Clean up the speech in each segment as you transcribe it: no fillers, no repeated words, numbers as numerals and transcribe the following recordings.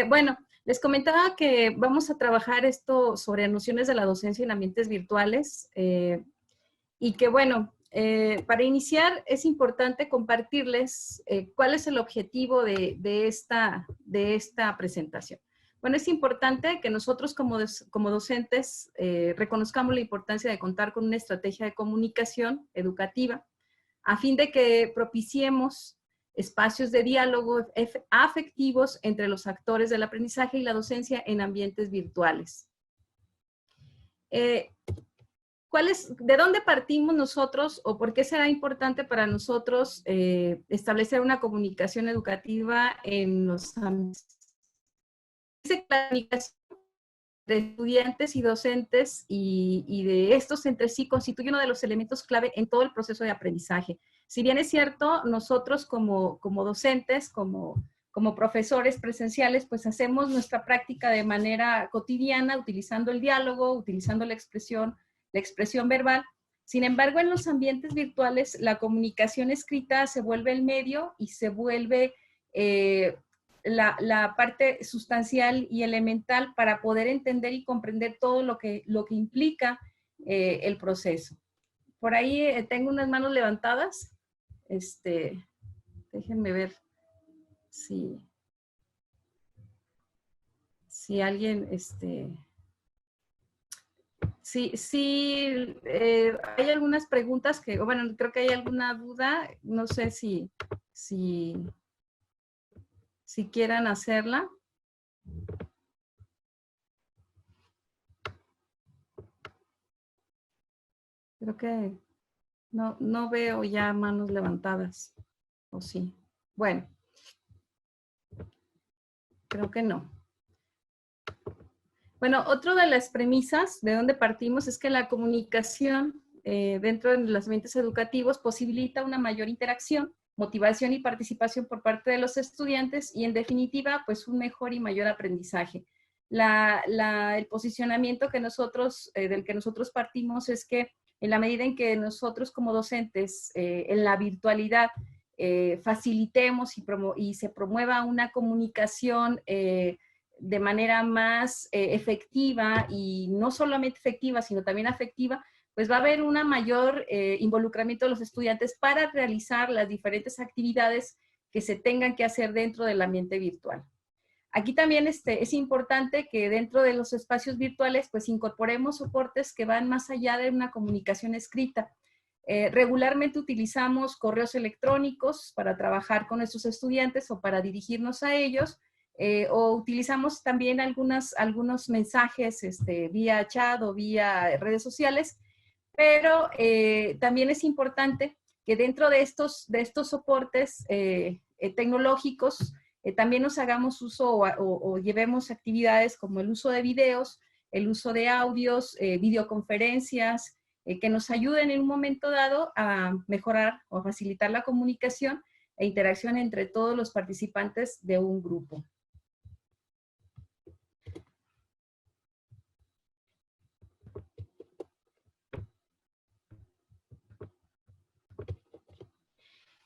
Bueno, les comentaba que vamos a trabajar esto sobre nociones de la docencia en ambientes virtuales y que, bueno, para iniciar es importante compartirles cuál es el objetivo de esta presentación. Bueno, es importante que nosotros como docentes reconozcamos la importancia de contar con una estrategia de comunicación educativa a fin de que propiciemos espacios de diálogo afectivos entre los actores del aprendizaje y la docencia en ambientes virtuales. ¿De dónde partimos nosotros o por qué será importante para nosotros establecer una comunicación educativa en los ambientes? Esa comunicación de estudiantes y docentes y de estos entre sí constituye uno de los elementos clave en todo el proceso de aprendizaje. Si bien es cierto, nosotros como docentes, como profesores presenciales, pues hacemos nuestra práctica de manera cotidiana, utilizando el diálogo, utilizando la expresión verbal. Sin embargo, en los ambientes virtuales, la comunicación escrita se vuelve el medio y se vuelve la parte sustancial y elemental para poder entender y comprender todo lo que implica el proceso. Por ahí tengo unas manos levantadas. Déjenme ver si alguien, hay algunas preguntas que, bueno, creo que hay alguna duda, no sé si quieran hacerla. Creo que no veo ya manos levantadas, ¿o sí? Bueno, creo que no. Bueno, otra de las premisas de donde partimos es que la comunicación dentro de los ambientes educativos posibilita una mayor interacción, motivación y participación por parte de los estudiantes y, en definitiva, pues un mejor y mayor aprendizaje. El posicionamiento que del que nosotros partimos es que en la medida en que nosotros como docentes en la virtualidad facilitemos y se promueva una comunicación de manera más efectiva, y no solamente efectiva, sino también afectiva, pues va a haber un mayor involucramiento de los estudiantes para realizar las diferentes actividades que se tengan que hacer dentro del ambiente virtual. Aquí también es importante que dentro de los espacios virtuales pues incorporemos soportes que van más allá de una comunicación escrita. Regularmente utilizamos correos electrónicos para trabajar con nuestros estudiantes o para dirigirnos a ellos, o utilizamos también algunos mensajes vía chat o vía redes sociales, pero también es importante que dentro de estos soportes tecnológicos también nos hagamos uso o llevemos actividades como el uso de videos, el uso de audios, videoconferencias, que nos ayuden en un momento dado a mejorar o a facilitar la comunicación e interacción entre todos los participantes de un grupo.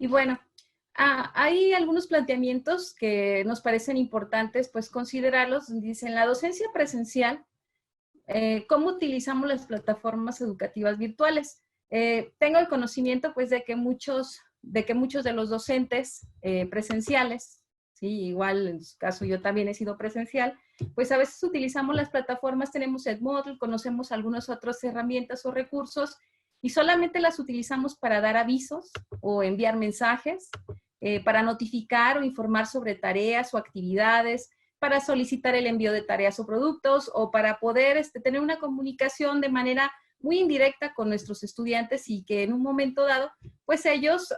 Y bueno, hay algunos planteamientos que nos parecen importantes pues considerarlos. Dicen, la docencia presencial, ¿cómo utilizamos las plataformas educativas virtuales? Tengo el conocimiento pues de que muchos de los docentes presenciales, ¿sí? Igual en su caso yo también he sido presencial, pues a veces utilizamos las plataformas, tenemos Edmodo, conocemos algunas otras herramientas o recursos y solamente las utilizamos para dar avisos o enviar mensajes, para notificar o informar sobre tareas o actividades, para solicitar el envío de tareas o productos, o para poder tener una comunicación de manera muy indirecta con nuestros estudiantes y que en un momento dado, pues ellos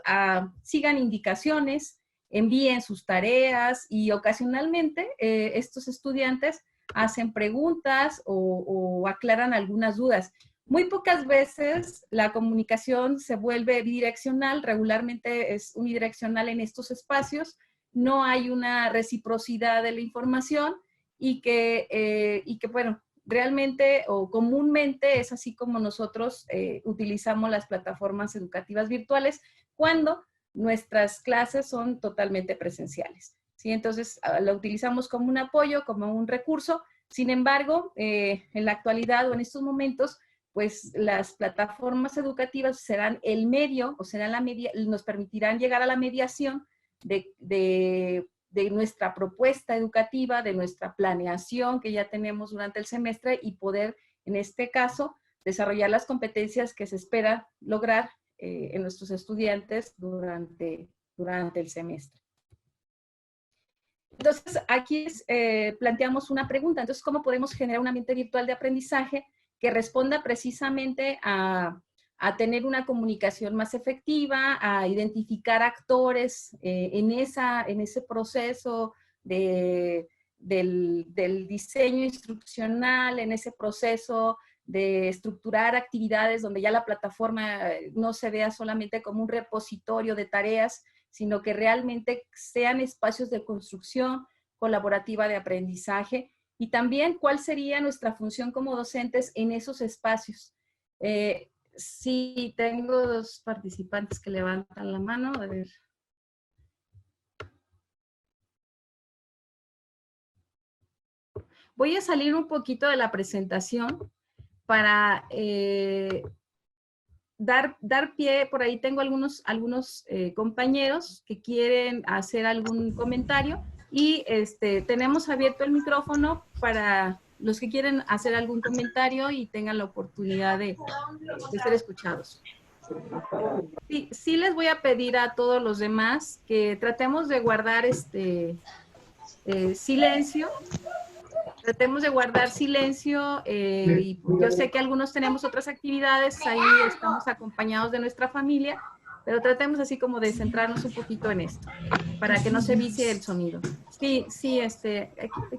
sigan indicaciones, envíen sus tareas y ocasionalmente estos estudiantes hacen preguntas o aclaran algunas dudas. Muy pocas veces la comunicación se vuelve bidireccional, regularmente es unidireccional en estos espacios, no hay una reciprocidad de la información y que bueno, realmente o comúnmente es así como nosotros utilizamos las plataformas educativas virtuales cuando nuestras clases son totalmente presenciales. ¿sí? Entonces, la utilizamos como un apoyo, como un recurso. Sin embargo, en la actualidad o en estos momentos, pues las plataformas educativas serán el medio o serán nos permitirán llegar a la mediación de nuestra propuesta educativa, de nuestra planeación que ya tenemos durante el semestre y poder, en este caso, desarrollar las competencias que se espera lograr en nuestros estudiantes durante el semestre. Entonces, aquí planteamos una pregunta. Entonces, ¿cómo podemos generar un ambiente virtual de aprendizaje que responda precisamente a tener una comunicación más efectiva, a identificar actores en ese proceso del diseño instruccional, en ese proceso de estructurar actividades donde ya la plataforma no se vea solamente como un repositorio de tareas, sino que realmente sean espacios de construcción colaborativa de aprendizaje? Y también, ¿cuál sería nuestra función como docentes en esos espacios? Sí, tengo dos participantes que levantan la mano. A ver. Voy a salir un poquito de la presentación para dar pie. Por ahí tengo algunos compañeros que quieren hacer algún comentario y tenemos abierto el micrófono para los que quieren hacer algún comentario y tengan la oportunidad de ser escuchados. Sí les voy a pedir a todos los demás que tratemos de guardar silencio. Tratemos de guardar silencio y yo sé que algunos tenemos otras actividades, ahí estamos acompañados de nuestra familia, pero tratemos así como de centrarnos un poquito en esto, para que no se vicie el sonido. Sí,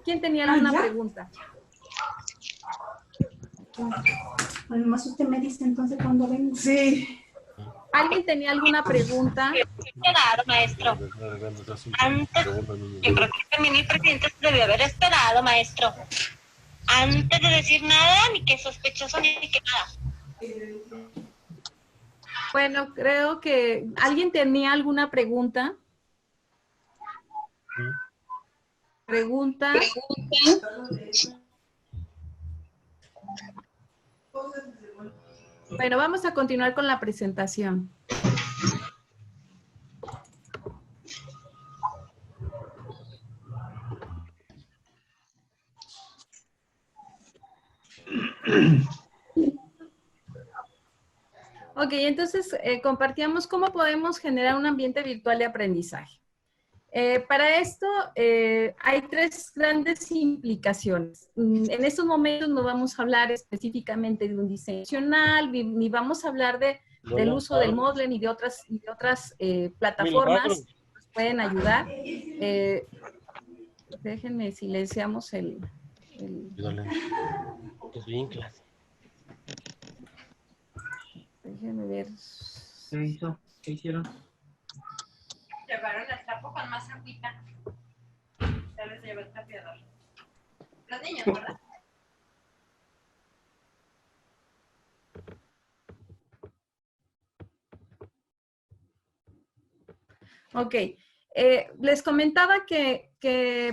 ¿quién tenía alguna pregunta? Además usted me dice entonces cuando venga. Sí. ¿Alguien tenía alguna pregunta? Esperado, maestro. Antes, yo creo que también el presidente se debió haber esperado, maestro. Antes de decir nada, ni que sospechoso, ni que nada. Bueno, creo que alguien tenía alguna pregunta. ¿Pregunta? Bueno, vamos a continuar con la presentación. Ok, entonces compartíamos cómo podemos generar un ambiente virtual de aprendizaje. Para esto hay tres grandes implicaciones. En estos momentos no vamos a hablar específicamente de un diseño funcional, ni vamos a hablar del uso del Moodle ni de otras plataformas que nos pueden ayudar. Déjenme, silenciamos el... Estoy en clase. Déjenme ver. ¿Qué hizo? ¿Qué hicieron? Llevaron el trapo con más agüita. Ya les llevé el trapeador. Los niños, ¿verdad? Ok. Les comentaba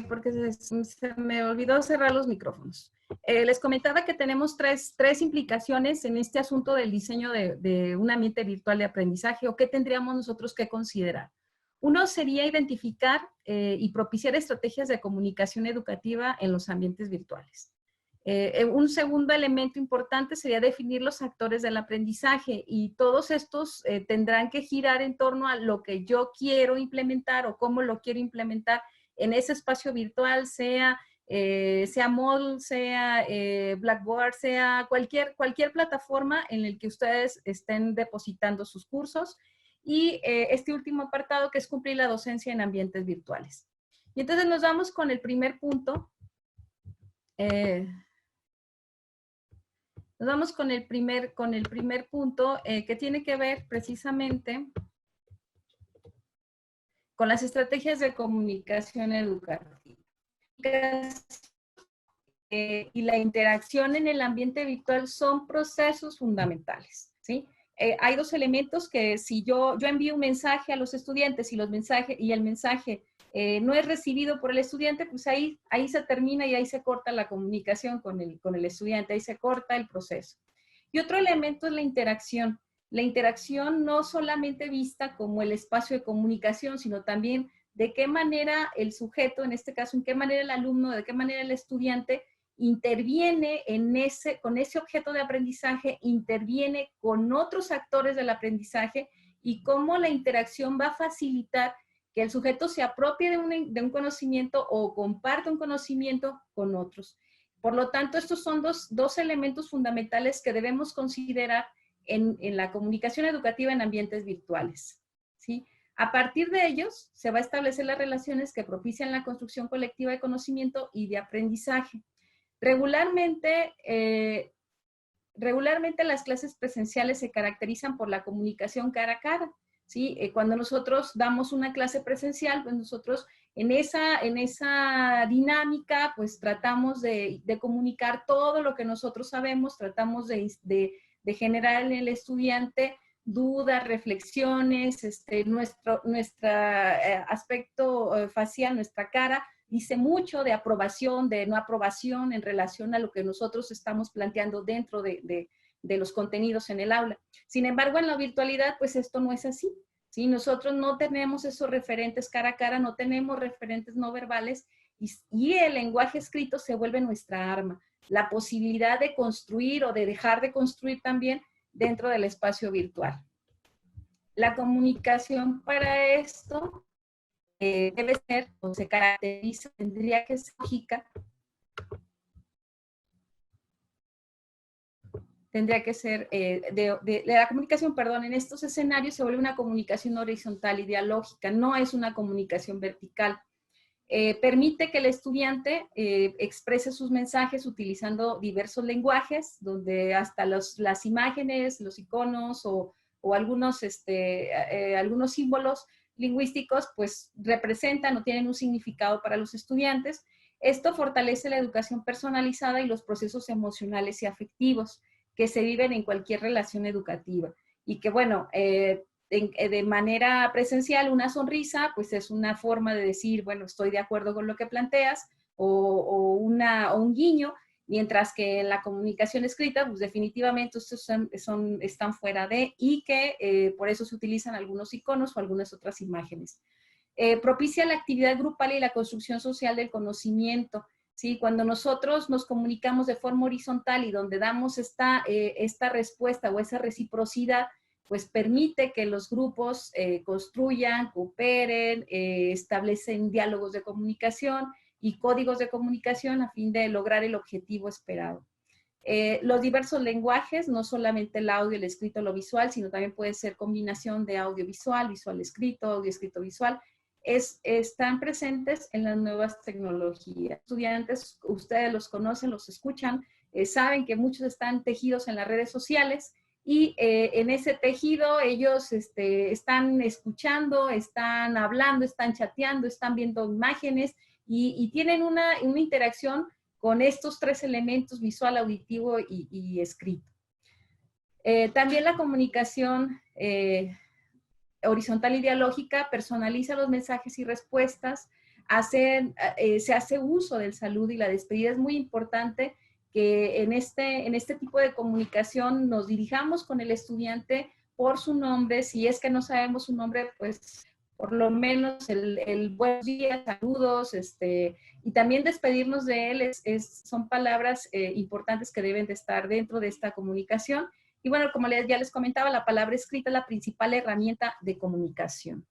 porque se me olvidó cerrar los micrófonos. Les comentaba que tenemos tres implicaciones en este asunto del diseño de un ambiente virtual de aprendizaje, o qué tendríamos nosotros que considerar. Uno sería identificar y propiciar estrategias de comunicación educativa en los ambientes virtuales. Un segundo elemento importante sería definir los actores del aprendizaje, y todos estos tendrán que girar en torno a lo que yo quiero implementar o cómo lo quiero implementar en ese espacio virtual, sea Moodle, sea Blackboard, sea cualquier plataforma en el que ustedes estén depositando sus cursos. Y este último apartado, que es cumplir la docencia en ambientes virtuales. Y entonces nos vamos con el primer punto. Nos vamos con el primer punto que tiene que ver precisamente con las estrategias de comunicación educativa. Y la interacción en el ambiente virtual son procesos fundamentales, ¿sí? hay dos elementos que si yo envío un mensaje a los estudiantes y el mensaje no es recibido por el estudiante, pues ahí se termina y ahí se corta la comunicación con el estudiante, ahí se corta el proceso. Y otro elemento es la interacción. La interacción no solamente vista como el espacio de comunicación, sino también de qué manera el sujeto, en este caso, en qué manera el alumno, de qué manera el estudiante interviene con ese objeto de aprendizaje, interviene con otros actores del aprendizaje y cómo la interacción va a facilitar que el sujeto se apropie de un conocimiento o comparte un conocimiento con otros. Por lo tanto, estos son dos elementos fundamentales que debemos considerar en la comunicación educativa en ambientes virtuales, ¿sí? A partir de ellos, se va a establecer las relaciones que propician la construcción colectiva de conocimiento y de aprendizaje. Regularmente las clases presenciales se caracterizan por la comunicación cara a cara, ¿sí? Cuando nosotros damos una clase presencial, pues nosotros en esa dinámica, pues tratamos de comunicar todo lo que nosotros sabemos, tratamos de generar en el estudiante dudas, reflexiones, nuestro aspecto facial, nuestra cara, dice mucho de aprobación, de no aprobación en relación a lo que nosotros estamos planteando dentro de los contenidos en el aula. Sin embargo, en la virtualidad, pues esto no es así, ¿sí? Nosotros no tenemos esos referentes cara a cara, no tenemos referentes no verbales y el lenguaje escrito se vuelve nuestra arma. La posibilidad de construir o de dejar de construir también dentro del espacio virtual. La comunicación para esto debe ser, o se caracteriza, tendría que ser lógica, tendría que ser, la comunicación, perdón, en estos escenarios se vuelve una comunicación horizontal y dialógica, no es una comunicación vertical. Permite que el estudiante exprese sus mensajes utilizando diversos lenguajes, donde hasta las imágenes, los iconos o algunos símbolos lingüísticos pues representan o tienen un significado para los estudiantes. Esto fortalece la educación personalizada y los procesos emocionales y afectivos que se viven en cualquier relación educativa. Y que bueno, de manera presencial, una sonrisa, pues es una forma de decir, bueno, estoy de acuerdo con lo que planteas, o un guiño, mientras que en la comunicación escrita, pues definitivamente estos están fuera de, y que por eso se utilizan algunos iconos o algunas otras imágenes. Propicia la actividad grupal y la construcción social del conocimiento, ¿sí? Cuando nosotros nos comunicamos de forma horizontal y donde damos esta respuesta o esa reciprocidad, pues permite que los grupos construyan, cooperen, establecen diálogos de comunicación y códigos de comunicación a fin de lograr el objetivo esperado. Los diversos lenguajes, no solamente el audio, el escrito, lo visual, sino también puede ser combinación de audio-visual, visual-escrito, audio-escrito-visual, están presentes en las nuevas tecnologías. Estudiantes, ustedes los conocen, los escuchan, saben que muchos están tejidos en las redes sociales, y en ese tejido ellos están escuchando, están hablando, están chateando, están viendo imágenes y tienen una interacción con estos tres elementos, visual, auditivo y escrito. También la comunicación horizontal y dialógica personaliza los mensajes y respuestas, se hace uso del saludo y la despedida. Es muy importante que en este tipo de comunicación nos dirijamos con el estudiante por su nombre. Si es que no sabemos su nombre, pues por lo menos el buenos días, saludos, y también despedirnos de él son palabras importantes que deben de estar dentro de esta comunicación. Y bueno, como ya les comentaba, la palabra escrita es la principal herramienta de comunicación.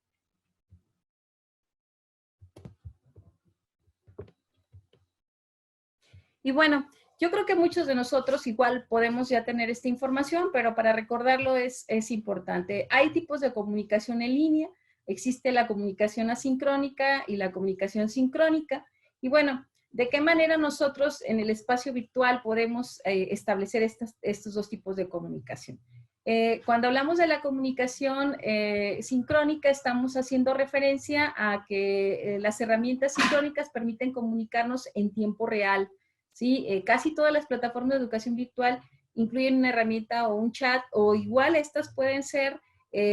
Y bueno, yo creo que muchos de nosotros igual podemos ya tener esta información, pero para recordarlo es importante. Hay tipos de comunicación en línea, existe la comunicación asincrónica y la comunicación sincrónica. Y bueno, ¿de qué manera nosotros en el espacio virtual podemos establecer estos dos tipos de comunicación? Cuando hablamos de la comunicación sincrónica, estamos haciendo referencia a que las herramientas sincrónicas permiten comunicarnos en tiempo real, ¿sí? Casi todas las plataformas de educación virtual incluyen una herramienta o un chat, o igual estas pueden ser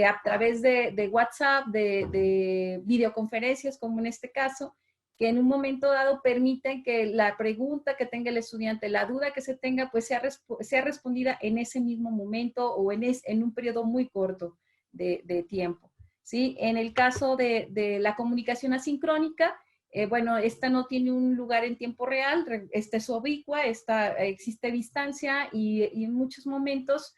a través de WhatsApp, de videoconferencias, como en este caso, que en un momento dado permiten que la pregunta que tenga el estudiante, la duda que se tenga, pues sea respondida en ese mismo momento o en un periodo muy corto de tiempo. ¿Sí? En el caso de la comunicación asincrónica, bueno, esta no tiene un lugar en tiempo real, esta es ubicua, existe distancia y en muchos momentos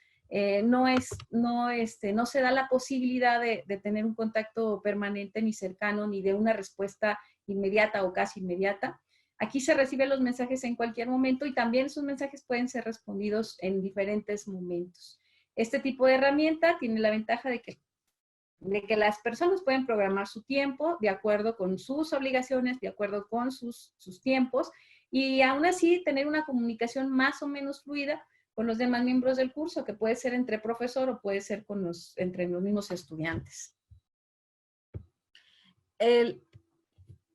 no se da la posibilidad de tener un contacto permanente ni cercano ni de una respuesta inmediata o casi inmediata. Aquí se reciben los mensajes en cualquier momento y también esos mensajes pueden ser respondidos en diferentes momentos. Este tipo de herramienta tiene la ventaja de que las personas pueden programar su tiempo de acuerdo con sus obligaciones, de acuerdo con sus tiempos, y aún así tener una comunicación más o menos fluida con los demás miembros del curso, que puede ser entre profesor o puede ser entre los mismos estudiantes.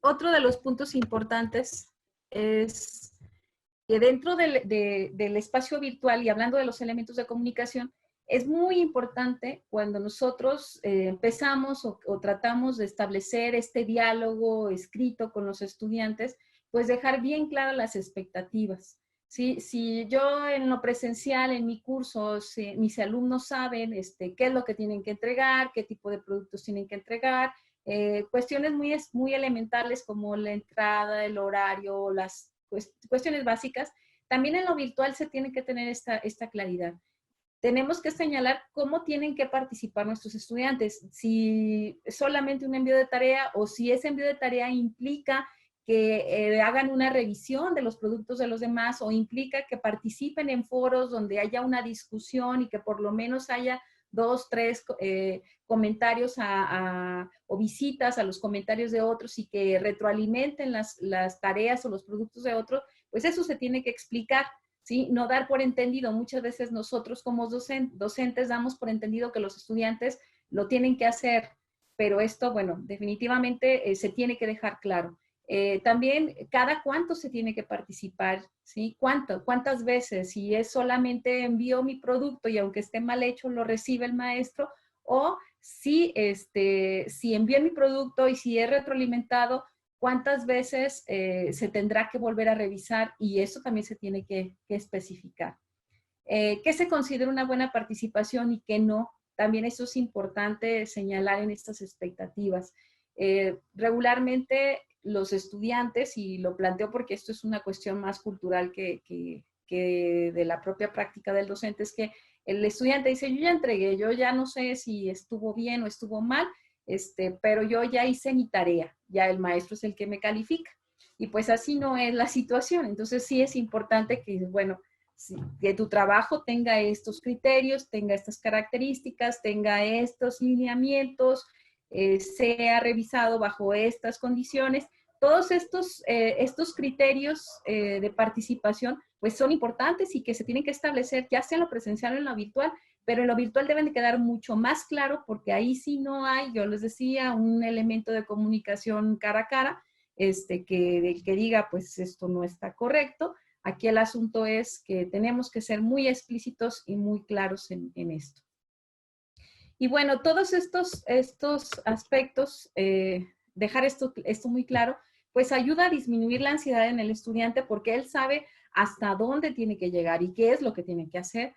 Otro de los puntos importantes es que dentro del espacio virtual, y hablando de los elementos de comunicación, es muy importante cuando nosotros empezamos o tratamos de establecer este diálogo escrito con los estudiantes, pues dejar bien claras las expectativas. ¿Sí? Si yo en lo presencial, en mi curso, mis alumnos saben qué es lo que tienen que entregar, qué tipo de productos tienen que entregar, cuestiones muy elementales como la entrada, el horario, las cuestiones básicas, también en lo virtual se tiene que tener esta claridad. Tenemos que señalar cómo tienen que participar nuestros estudiantes, si solamente un envío de tarea o si ese envío de tarea implica que hagan una revisión de los productos de los demás o implica que participen en foros donde haya una discusión y que por lo menos haya 2, 3 comentarios o visitas a los comentarios de otros y que retroalimenten las tareas o los productos de otros, pues eso se tiene que explicar. ¿Sí? No dar por entendido. Muchas veces nosotros como docentes damos por entendido que los estudiantes lo tienen que hacer, pero esto, bueno, definitivamente se tiene que dejar claro. También, cada cuánto se tiene que participar, ¿sí? ¿Cuántas veces? Si es solamente envío mi producto y aunque esté mal hecho, lo recibe el maestro, o si envío mi producto y si es retroalimentado, cuántas veces se tendrá que volver a revisar, y eso también se tiene que especificar. ¿Qué se considera una buena participación y qué no? También eso es importante señalar en estas expectativas. Regularmente los estudiantes, y lo planteo porque esto es una cuestión más cultural que de la propia práctica del docente, es que el estudiante dice, yo ya entregué, yo ya no sé si estuvo bien o estuvo mal, pero yo ya hice mi tarea, ya el maestro es el que me califica. Y pues así no es la situación. Entonces sí es importante que, bueno, que tu trabajo tenga estos criterios, tenga estas características, tenga estos lineamientos, sea revisado bajo estas condiciones. Todos estos criterios de participación pues son importantes y que se tienen que establecer ya sea en lo presencial o en lo virtual, pero en lo virtual deben de quedar mucho más claro porque ahí sí no hay, yo les decía, un elemento de comunicación cara a cara, que diga pues esto no está correcto. Aquí el asunto es que tenemos que ser muy explícitos y muy claros en esto. Y bueno, todos estos aspectos, dejar esto muy claro, pues ayuda a disminuir la ansiedad en el estudiante porque él sabe hasta dónde tiene que llegar y qué es lo que tiene que hacer.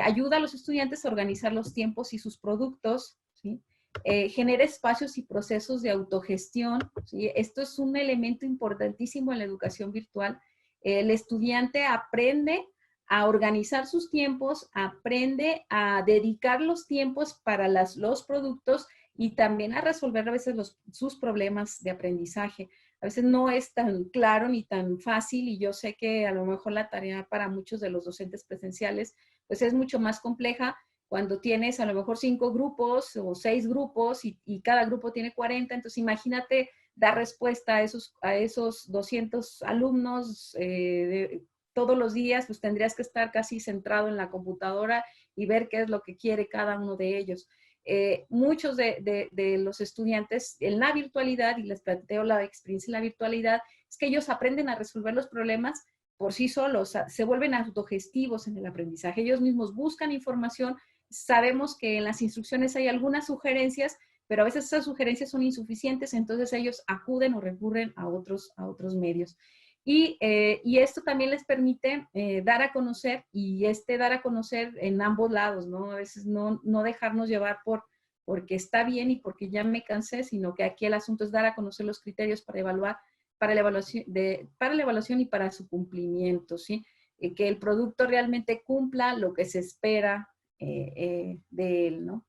Ayuda a los estudiantes a organizar los tiempos y sus productos, ¿sí? Genera espacios y procesos de autogestión, ¿sí? Esto es un elemento importantísimo en la educación virtual. El estudiante aprende a organizar sus tiempos, aprende a dedicar los tiempos para los productos y también a resolver a veces sus problemas de aprendizaje. A veces no es tan claro ni tan fácil y yo sé que a lo mejor la tarea para muchos de los docentes presenciales pues es mucho más compleja cuando tienes a lo mejor 5 grupos o 6 grupos y cada grupo tiene 40, entonces imagínate dar respuesta a esos 200 alumnos todos los días, pues tendrías que estar casi centrado en la computadora y ver qué es lo que quiere cada uno de ellos. Muchos de los estudiantes en la virtualidad, y les planteo la experiencia en la virtualidad, es que ellos aprenden a resolver los problemas por sí solos, se vuelven autogestivos en el aprendizaje. Ellos mismos buscan información. Sabemos que en las instrucciones hay algunas sugerencias, pero a veces esas sugerencias son insuficientes, entonces ellos acuden o recurren a otros medios. Y esto también les permite dar a conocer, y dar a conocer en ambos lados, ¿no? A veces no dejarnos llevar porque está bien y porque ya me cansé, sino que aquí el asunto es dar a conocer los criterios para evaluar, para la evaluación y para su cumplimiento, ¿sí? Que el producto realmente cumpla lo que se espera de él, ¿no?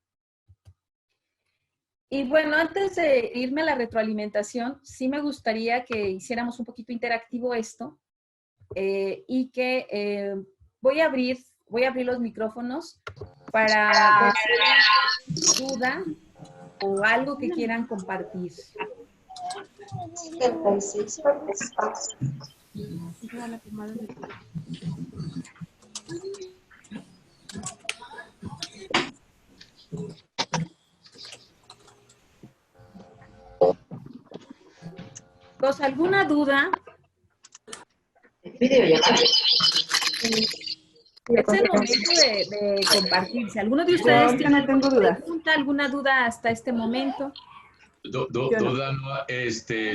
Y bueno, antes de irme a la retroalimentación, sí me gustaría que hiciéramos un poquito interactivo esto y que voy a abrir los micrófonos para ver duda o algo que quieran compartir. 76 espacio. ¿Alguna duda? Videollamada. Es el momento de compartir. Si alguno de ustedes Yo no tengo dudas. ¿Alguna duda hasta este momento? Duda, ¿no?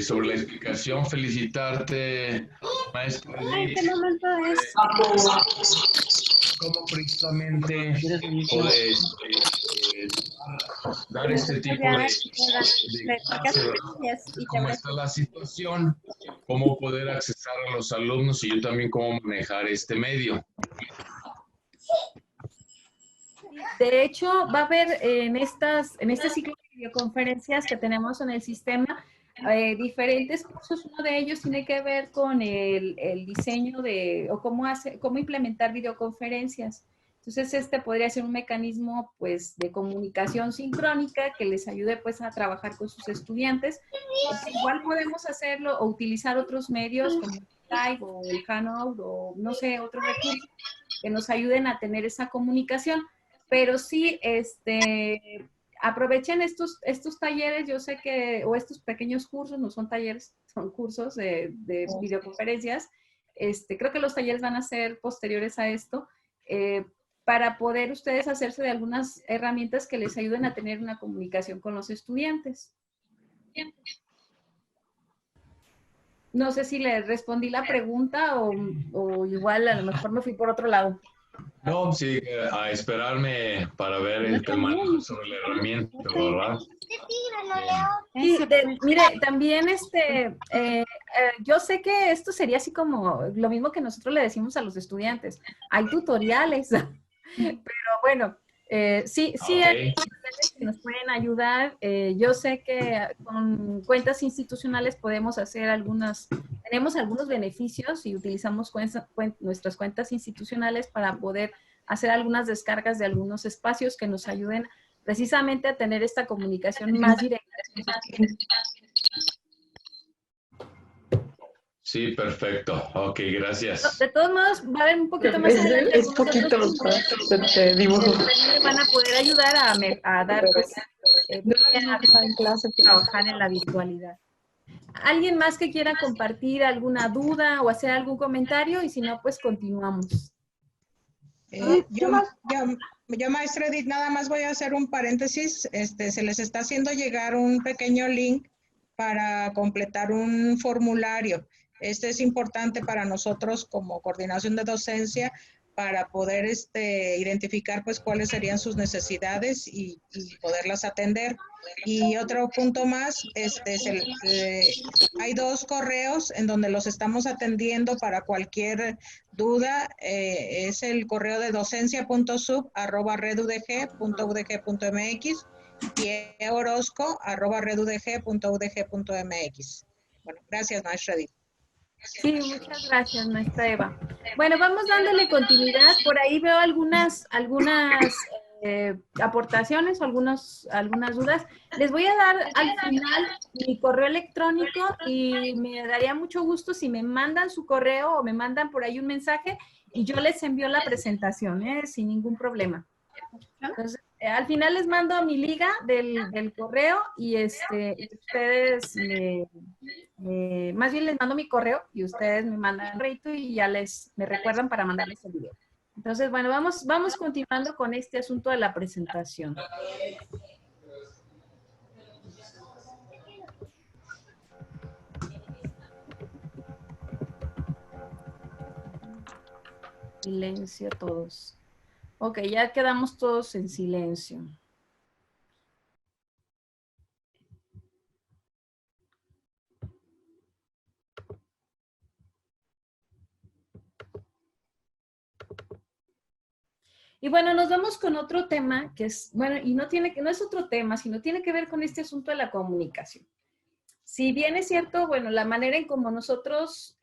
Sobre la explicación, felicitarte, maestra. ¿En qué momento es? ¿Cómo precisamente puedes dar este tipo de cómo está la situación, cómo poder accesar a los alumnos y yo también cómo manejar este medio? De hecho, va a haber en este ciclo de videoconferencias que tenemos en el sistema diferentes cursos. Uno de ellos tiene que ver con el diseño o cómo implementar videoconferencias. Entonces, podría ser un mecanismo, pues, de comunicación sincrónica que les ayude, pues, a trabajar con sus estudiantes. Igual podemos hacerlo o utilizar otros medios como el Skype o el Hangout o, no sé, otros recursos que nos ayuden a tener esa comunicación. Pero sí, aprovechen estos talleres, yo sé que, o estos pequeños cursos, no son talleres, son cursos de videoconferencias. Creo que los talleres van a ser posteriores a esto, para poder ustedes hacerse de algunas herramientas que les ayuden a tener una comunicación con los estudiantes. No sé si les respondí la pregunta o igual a lo mejor me fui por otro lado. No, sí, a esperarme para ver el tema sobre la herramienta, ¿verdad? Sí, mire, también yo sé que esto sería así como lo mismo que nosotros le decimos a los estudiantes. Hay tutoriales, pero bueno, sí Okay. hay tutoriales que nos pueden ayudar. Yo sé que con cuentas institucionales podemos hacer tenemos algunos beneficios y utilizamos nuestras cuentas institucionales para poder hacer algunas descargas de algunos espacios que nos ayuden precisamente a tener esta comunicación más directa. Sí, perfecto. Ok, gracias. De todos modos, va a haber un poquito más adelante. Es poquito, te dibujo. Van a poder ayudar a dar, pues, En clase, trabajar en la virtualidad. ¿Alguien más que quiera compartir alguna duda o hacer algún comentario? Y si no, pues continuamos. Yo, maestra Edith, nada más voy a hacer un paréntesis. Se les está haciendo llegar un pequeño link para completar un formulario. Este es importante para nosotros como coordinación de docencia para poder identificar pues cuáles serían sus necesidades y poderlas atender. Y otro punto más, hay 2 correos en donde los estamos atendiendo para cualquier duda. Es el correo de docencia.sub@redudg.udg.mx y orozco@redudg.udg.mx. Bueno, gracias, maestra Edith. Sí, muchas gracias, maestra Eva. Bueno, vamos dándole continuidad. Por ahí veo algunas aportaciones o algunas dudas. Les voy a dar al final mi correo electrónico y me daría mucho gusto si me mandan su correo o me mandan por ahí un mensaje y yo les envío la presentación, sin ningún problema. Entonces, Al final les mando mi liga del correo y ustedes más bien les mando mi correo y ustedes me mandan el reto y ya me recuerdan para mandarles el video. Entonces, bueno, vamos continuando con este asunto de la presentación. Silencio todos. Ok, ya quedamos todos en silencio. Y bueno, nos vamos con otro tema que es, bueno, y no es otro tema, sino tiene que ver con este asunto de la comunicación. Si bien es cierto, bueno, la manera en cómo nosotros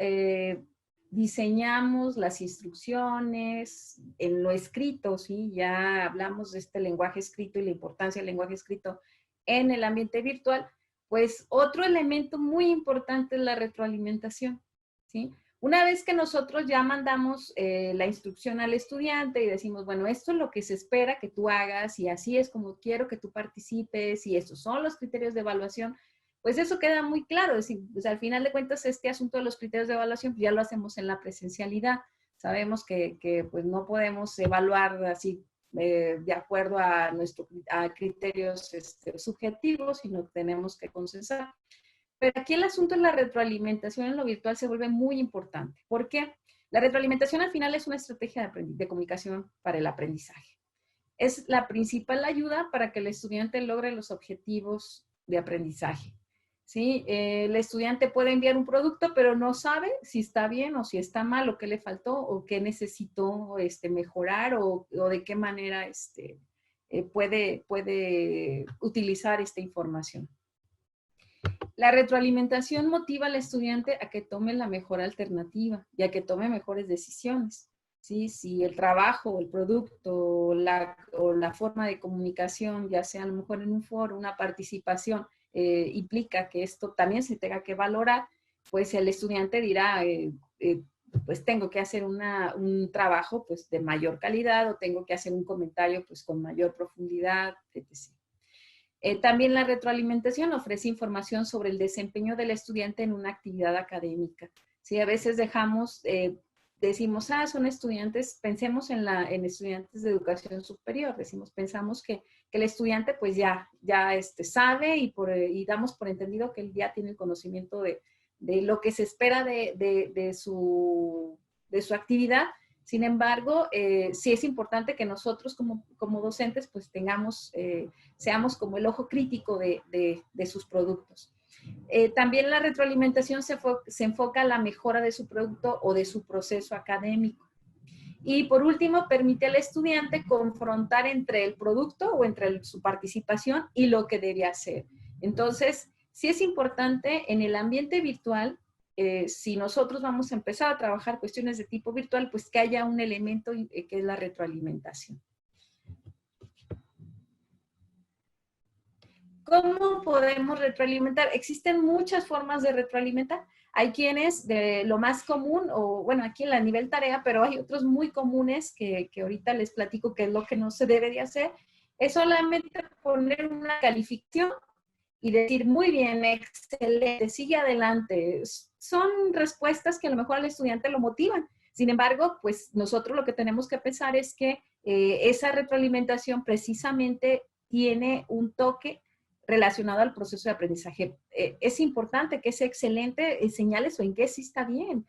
diseñamos las instrucciones en lo escrito, ¿sí? Ya hablamos de este lenguaje escrito y la importancia del lenguaje escrito en el ambiente virtual, pues otro elemento muy importante es la retroalimentación, ¿sí? Una vez que nosotros ya mandamos la instrucción al estudiante y decimos, bueno, esto es lo que se espera que tú hagas y así es como quiero que tú participes y estos son los criterios de evaluación, pues eso queda muy claro. Es decir, pues al final de cuentas este asunto de los criterios de evaluación pues ya lo hacemos en la presencialidad. Sabemos que pues no podemos evaluar así de acuerdo a criterios subjetivos, sino tenemos que consensar. Pero aquí el asunto de la retroalimentación en lo virtual se vuelve muy importante. ¿Por qué? La retroalimentación al final es una estrategia de comunicación para el aprendizaje. Es la principal ayuda para que el estudiante logre los objetivos de aprendizaje. ¿Sí? El estudiante puede enviar un producto, pero no sabe si está bien o si está mal, o qué le faltó, o qué necesitó mejorar, o de qué manera puede utilizar esta información. La retroalimentación motiva al estudiante a que tome la mejor alternativa y a que tome mejores decisiones. ¿Sí? Si el trabajo, el producto o la forma de comunicación, ya sea a lo mejor en un foro, una participación, implica que esto también se tenga que valorar, pues el estudiante dirá, pues tengo que hacer un trabajo pues de mayor calidad o tengo que hacer un comentario pues con mayor profundidad, etc. También la retroalimentación ofrece información sobre el desempeño del estudiante en una actividad académica. ¿Sí? A veces decimos, son estudiantes, pensemos en estudiantes de educación superior, pensamos que el estudiante pues ya sabe y damos por entendido que él ya tiene el conocimiento de lo que se espera de su actividad. Sin embargo, sí es importante que nosotros como docentes pues seamos como el ojo crítico de sus productos. También la retroalimentación se enfoca a la mejora de su producto o de su proceso académico. Y por último, permite al estudiante confrontar entre el producto o entre su participación y lo que debe hacer. Entonces, sí es importante en el ambiente virtual, si nosotros vamos a empezar a trabajar cuestiones de tipo virtual, pues que haya un elemento que es la retroalimentación. ¿Cómo podemos retroalimentar? Existen muchas formas de retroalimentar. Hay quienes de lo más común, o bueno, aquí a nivel tarea, pero hay otros muy comunes que ahorita les platico qué es lo que no se debe de hacer, es solamente poner una calificación y decir, muy bien, excelente, sigue adelante. Son respuestas que a lo mejor al estudiante lo motivan. Sin embargo, pues nosotros lo que tenemos que pensar es que esa retroalimentación precisamente tiene un toque relacionado al proceso de aprendizaje. Es importante que ese excelente señales o en qué sí está bien.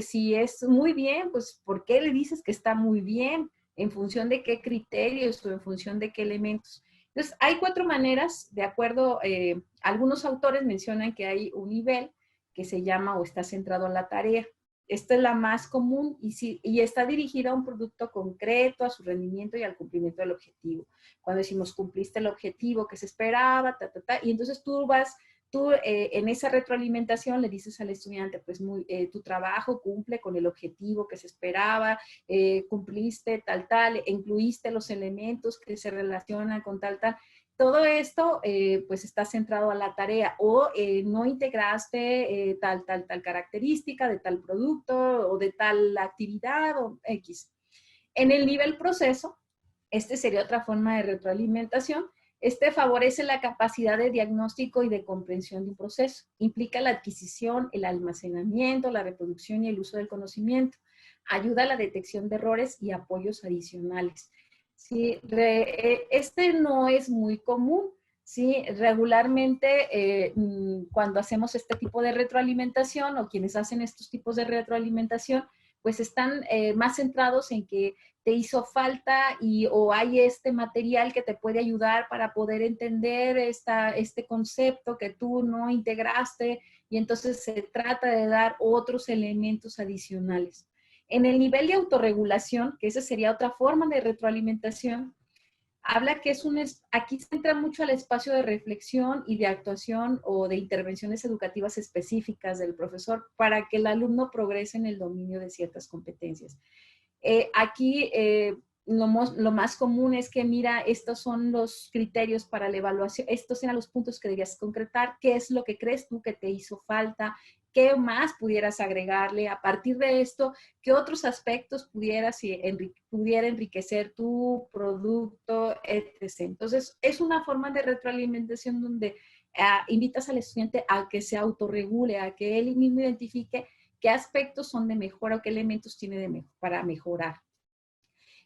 Si es muy bien, pues ¿por qué le dices que está muy bien? ¿En función de qué criterios o en función de qué elementos? Entonces, hay 4 maneras, de acuerdo, algunos autores mencionan que hay un nivel que se llama o está centrado en la tarea. Esta es la más común y está dirigida a un producto concreto, a su rendimiento y al cumplimiento del objetivo. Cuando decimos cumpliste el objetivo que se esperaba, y entonces tú en esa retroalimentación le dices al estudiante, pues tu trabajo cumple con el objetivo que se esperaba, cumpliste tal, incluiste los elementos que se relacionan con tal. Todo esto pues está centrado a la tarea o no integraste tal característica de tal producto o de tal actividad o X. En el nivel proceso, Este sería otra forma de retroalimentación. Este favorece la capacidad de diagnóstico y de comprensión de un proceso. Implica la adquisición, el almacenamiento, la reproducción y el uso del conocimiento. Ayuda a la detección de errores y apoyos adicionales. ¿Sí? Este no es muy común. ¿Sí? Regularmente, cuando hacemos este tipo de retroalimentación o quienes hacen estos tipos de retroalimentación, pues están más centrados en que te hizo falta o hay este material que te puede ayudar para poder entender este concepto que tú no integraste, y entonces se trata de dar otros elementos adicionales. En el nivel de autorregulación, que esa sería otra forma de retroalimentación, habla que aquí se entra mucho al espacio de reflexión y de actuación o de intervenciones educativas específicas del profesor para que el alumno progrese en el dominio de ciertas competencias. Aquí lo más común es que, mira, estos son los criterios para la evaluación, estos eran los puntos que debías concretar, qué es lo que crees tú que te hizo falta, qué más pudieras agregarle, a partir de esto, qué otros aspectos pudiera enriquecer tu producto, etc. Entonces, es una forma de retroalimentación donde invitas al estudiante a que se autorregule, a que él mismo identifique qué aspectos son de mejora o qué elementos tiene para mejorar.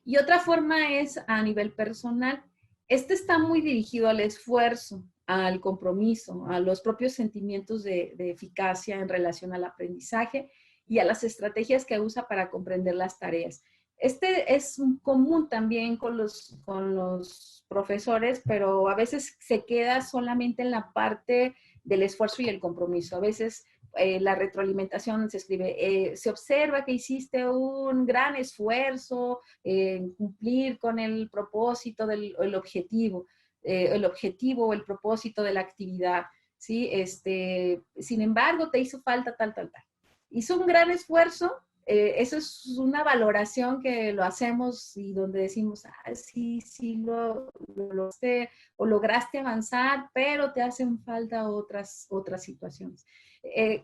Y otra forma es a nivel personal. Este está muy dirigido al esfuerzo, al compromiso, a los propios sentimientos de eficacia en relación al aprendizaje y a las estrategias que usa para comprender las tareas. Este es común también con los profesores, pero a veces se queda solamente en la parte del esfuerzo y el compromiso. A veces la retroalimentación se escribe, se observa que hiciste un gran esfuerzo en cumplir con el propósito, el objetivo o el propósito de la actividad, ¿sí? Sin embargo, te hizo falta tal. Hizo un gran esfuerzo, eso es una valoración que lo hacemos y donde decimos, sí, lo lograste avanzar, pero te hacen falta otras situaciones.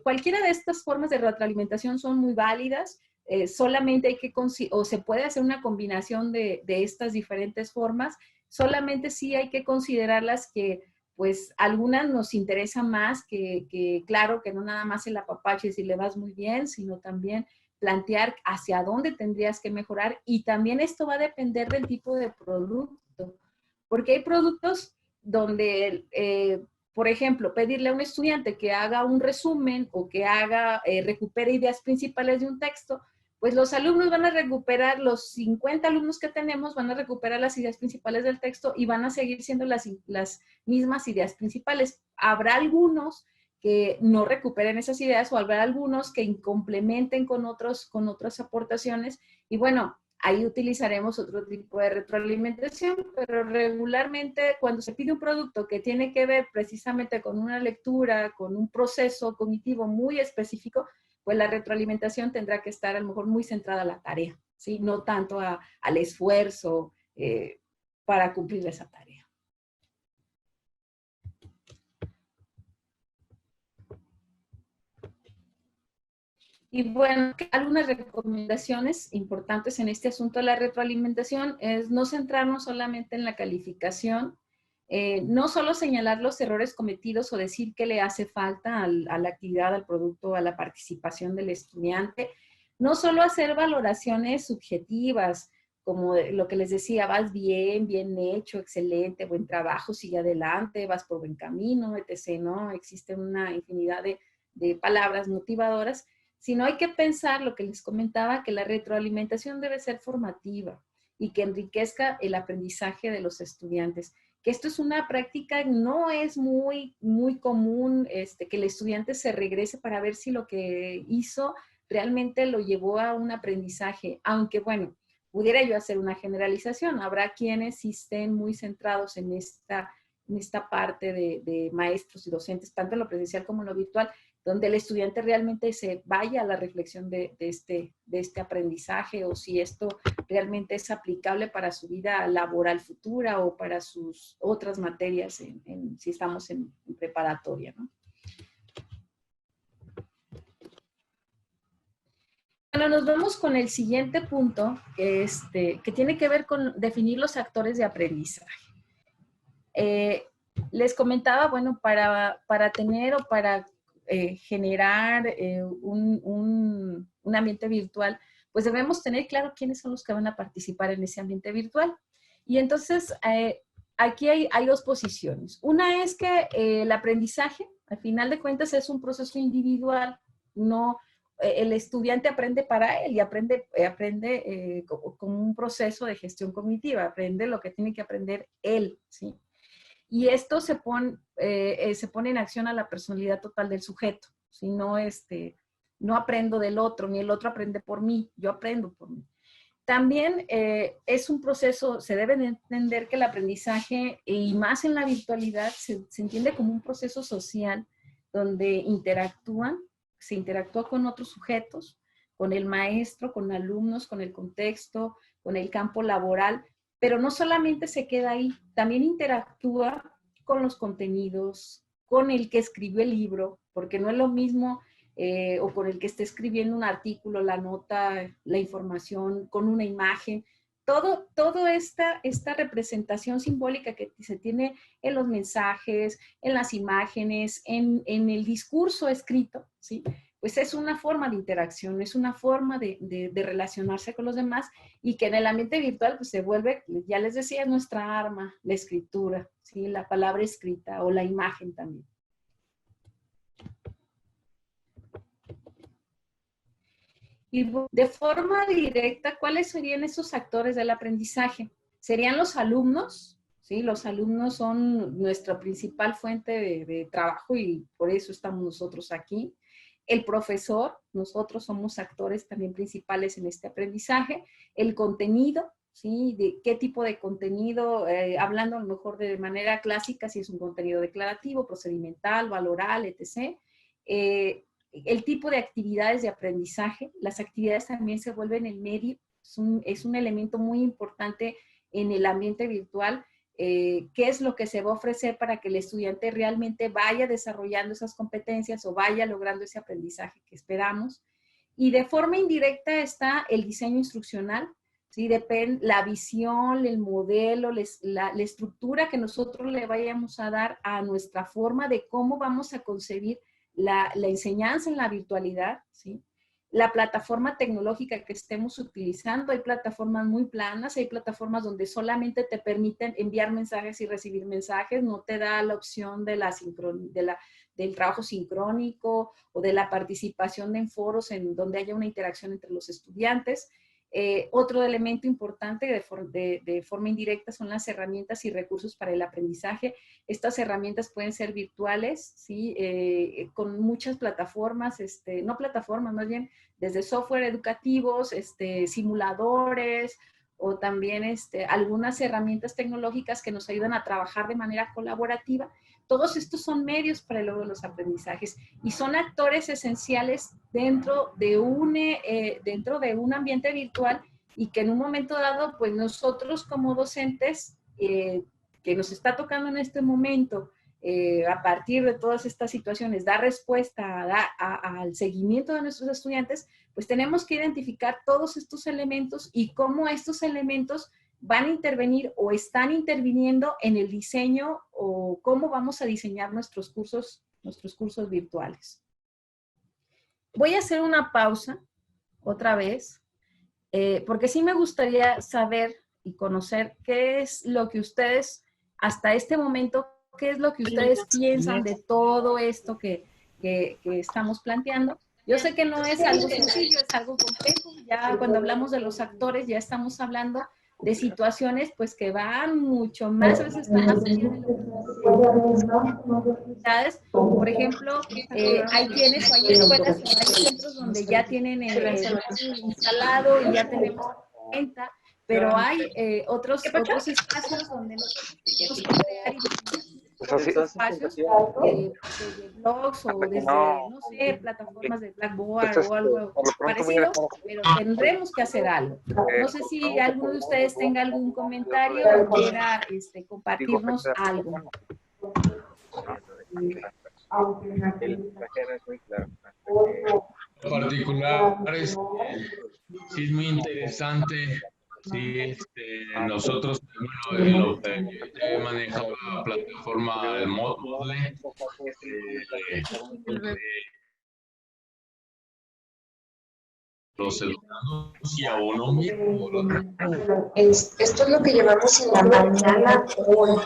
Cualquiera de estas formas de retroalimentación son muy válidas, solamente hay que, o se puede hacer una combinación de estas diferentes formas, solamente sí hay que considerarlas que pues algunas nos interesan más, que claro, que no nada más el apapache si le vas muy bien, sino también plantear hacia dónde tendrías que mejorar, y también esto va a depender del tipo de producto, porque hay productos donde, por ejemplo, pedirle a un estudiante que haga un resumen o que recupere ideas principales de un texto, pues los alumnos van a recuperar, los 50 alumnos que tenemos van a recuperar las ideas principales del texto y van a seguir siendo las mismas ideas principales. Habrá algunos que no recuperen esas ideas o habrá algunos que complementen con otras aportaciones, y bueno, ahí utilizaremos otro tipo de retroalimentación, pero regularmente cuando se pide un producto que tiene que ver precisamente con una lectura, con un proceso cognitivo muy específico, pues la retroalimentación tendrá que estar a lo mejor muy centrada a la tarea, ¿sí? No tanto al esfuerzo para cumplir esa tarea. Y bueno, algunas recomendaciones importantes en este asunto de la retroalimentación es no centrarnos solamente en la calificación, no solo señalar los errores cometidos o decir qué le hace falta a la actividad, al producto, a la participación del estudiante, no solo hacer valoraciones subjetivas, como lo que les decía, vas bien hecho, excelente, buen trabajo, sigue adelante, vas por buen camino, etc., ¿no? Existe una infinidad de palabras motivadoras, sino hay que pensar lo que les comentaba, que la retroalimentación debe ser formativa y que enriquezca el aprendizaje de los estudiantes. Que esto es una práctica, no es muy común que el estudiante se regrese para ver si lo que hizo realmente lo llevó a un aprendizaje, aunque bueno, pudiera yo hacer una generalización, habrá quienes sí estén muy centrados en esta parte de maestros y docentes, tanto en lo presencial como en lo virtual, donde el estudiante realmente se vaya a la reflexión de este aprendizaje, o si esto realmente es aplicable para su vida laboral futura o para sus otras materias si estamos en preparatoria, ¿no? bueno, nos vamos con el siguiente punto, que tiene que ver con definir los actores de aprendizaje. Les comentaba, bueno, para tener o para generar un ambiente virtual, pues debemos tener claro quiénes son los que van a participar en ese ambiente virtual. Y entonces, aquí hay dos posiciones. Una es que el aprendizaje, al final de cuentas, es un proceso individual. No, el estudiante aprende para él y aprende como un proceso de gestión cognitiva. Aprende lo que tiene que aprender él, ¿sí? Y esto se pone en acción a la personalidad total del sujeto. ¿Sí? No aprendo del otro, ni el otro aprende por mí, yo aprendo por mí. También es un proceso, se debe de entender que el aprendizaje, y más en la virtualidad, se entiende como un proceso social donde se interactúa con otros sujetos, con el maestro, con alumnos, con el contexto, con el campo laboral, pero no solamente se queda ahí, también interactúa con los contenidos, con el que escribió el libro, porque no es lo mismo, o con el que esté escribiendo un artículo, la nota, la información, con una imagen. Todo esta representación simbólica que se tiene en los mensajes, en las imágenes, en el discurso escrito, ¿sí? Pues es una forma de interacción, es una forma de relacionarse con los demás, y que en el ambiente virtual pues se vuelve, ya les decía, nuestra arma, la escritura, ¿sí? La palabra escrita o la imagen también. Y de forma directa, ¿cuáles serían esos actores del aprendizaje? Serían los alumnos, ¿sí? Los alumnos son nuestra principal fuente de trabajo y por eso estamos nosotros aquí. El profesor, nosotros somos actores también principales en este aprendizaje. El contenido, ¿sí? De qué tipo de contenido, hablando a lo mejor de manera clásica, si es un contenido declarativo, procedimental, valoral, etc. El tipo de actividades de aprendizaje. Las actividades también se vuelven el medio, es un elemento muy importante en el ambiente virtual. ¿Qué es lo que se va a ofrecer para que el estudiante realmente vaya desarrollando esas competencias o vaya logrando ese aprendizaje que esperamos? Y de forma indirecta está el diseño instruccional, ¿sí? Depende la visión, el modelo, la estructura que nosotros le vayamos a dar a nuestra forma de cómo vamos a concebir la enseñanza en la virtualidad, ¿sí? La plataforma tecnológica que estemos utilizando. Hay plataformas muy planas, hay plataformas donde solamente te permiten enviar mensajes y recibir mensajes, no te da la opción de del trabajo sincrónico o de la participación en foros en donde haya una interacción entre los estudiantes. Otro elemento importante de forma indirecta son las herramientas y recursos para el aprendizaje. Estas herramientas pueden ser virtuales, ¿sí? Con muchas plataformas, no plataformas, más bien desde software educativos, simuladores, o también algunas herramientas tecnológicas que nos ayudan a trabajar de manera colaborativa. Todos estos son medios para el logro de los aprendizajes y son actores esenciales dentro de un ambiente virtual, y que en un momento dado, pues nosotros como docentes, que nos está tocando en este momento, a partir de todas estas situaciones, dar respuesta al seguimiento de nuestros estudiantes, pues tenemos que identificar todos estos elementos y cómo estos elementos van a intervenir o están interviniendo en el diseño, o cómo vamos a diseñar nuestros cursos virtuales. Voy a hacer una pausa otra vez, porque sí me gustaría saber y conocer qué es lo que ustedes, hasta este momento, qué es lo que ustedes piensan de todo esto que estamos planteando. Yo sé que no es algo sencillo, es algo complejo. Ya cuando hablamos de los actores, ya estamos hablando de situaciones pues que van mucho más, a veces están más allá de las. Por ejemplo, hay quienes, hay escuelas, hay centros donde ya tienen el instalado y ya tenemos cuenta, pero hay otros espacios donde nosotros tenemos que crear espacios de blogs o desde, no sé, plataformas de Blackboard o algo parecido, pero tendremos que hacer algo. No sé si alguno de ustedes tenga algún comentario o quiera compartirnos algo. particular sí es muy interesante. Sí, nosotros, bueno, he manejado la plataforma del Moodle, los educandos y a uno mismo, ¿verdad? Esto es lo que llevamos en la mañana hoy.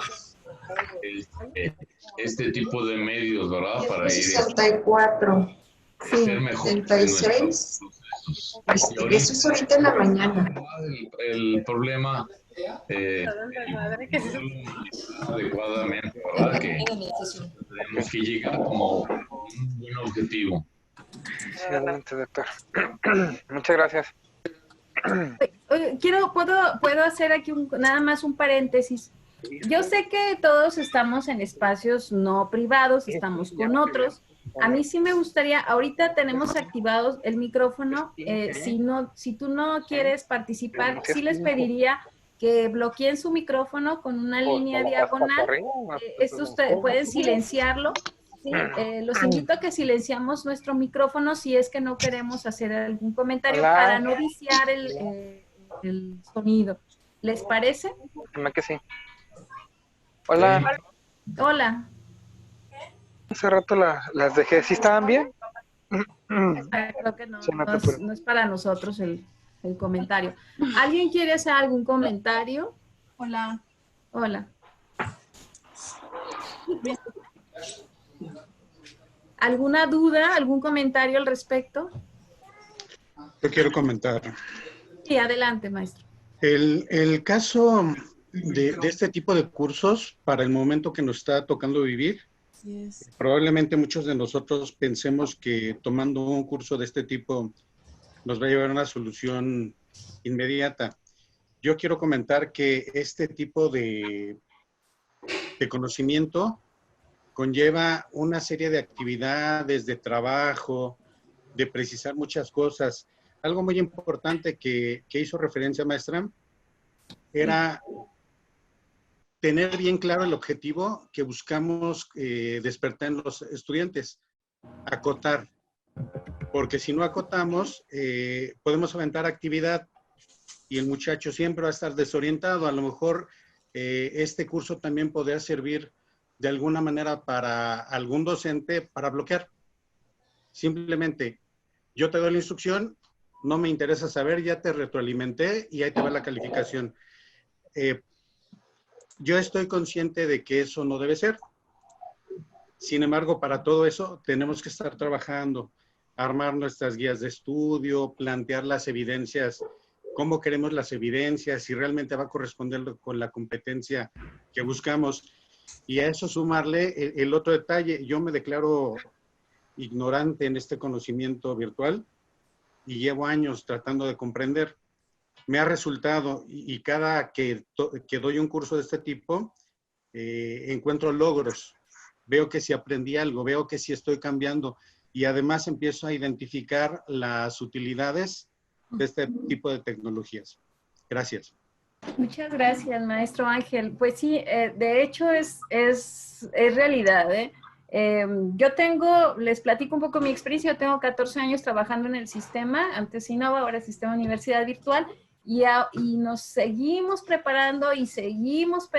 Este tipo de medios, ¿verdad? Para ir 64, ser mejor. 36. Eso es ahorita en la mañana. El problema adecuadamente, ¿verdad? Que tenemos que llegar como un buen objetivo. Sí, adelante, doctor. Muchas gracias. Oye, puedo hacer aquí nada más un paréntesis. Yo sé que todos estamos en espacios no privados, estamos con otros. A mí sí me gustaría, ahorita tenemos activados el micrófono, si tú no quieres participar, sí les pediría que bloqueen su micrófono con una línea diagonal. Ustedes pueden silenciarlo. ¿Sí? Los invito a que silenciamos nuestro micrófono si es que no queremos hacer algún comentario para no viciar el sonido. ¿Les parece? Dime que sí. Hola. Hola. Hace rato las dejé. ¿Sí estaban bien? Creo que no es para nosotros el comentario. ¿Alguien quiere hacer algún comentario? Hola. Hola. ¿Alguna duda, algún comentario al respecto? Yo quiero comentar. Sí, adelante, maestro. El caso de este tipo de cursos, para el momento que nos está tocando vivir, probablemente muchos de nosotros pensemos que tomando un curso de este tipo nos va a llevar a una solución inmediata. Yo quiero comentar que este tipo de conocimiento conlleva una serie de actividades, de trabajo, de precisar muchas cosas. Algo muy importante que hizo referencia, maestra, era tener bien claro el objetivo que buscamos despertar en los estudiantes, acotar. Porque si no acotamos, podemos aventar actividad y el muchacho siempre va a estar desorientado. A lo mejor este curso también podría servir de alguna manera para algún docente para bloquear. Simplemente, yo te doy la instrucción, no me interesa saber, ya te retroalimenté y ahí te va la calificación. Yo estoy consciente de que eso no debe ser. Sin embargo, para todo eso tenemos que estar trabajando, armar nuestras guías de estudio, plantear las evidencias, cómo queremos las evidencias, si realmente va a corresponder con la competencia que buscamos. Y a eso sumarle el otro detalle. Yo me declaro ignorante en este conocimiento virtual y llevo años tratando de comprender. Me ha resultado, y cada que doy un curso de este tipo, encuentro logros. Veo que si aprendí algo, veo que si estoy cambiando y además empiezo a identificar las utilidades de este tipo de tecnologías. Gracias. Muchas gracias, maestro Ángel. Pues sí, de hecho es realidad. Les platico un poco mi experiencia. Yo tengo 14 años trabajando en el sistema, antes Innova, ahora Sistema Universidad Virtual, y nos seguimos preparando y seguimos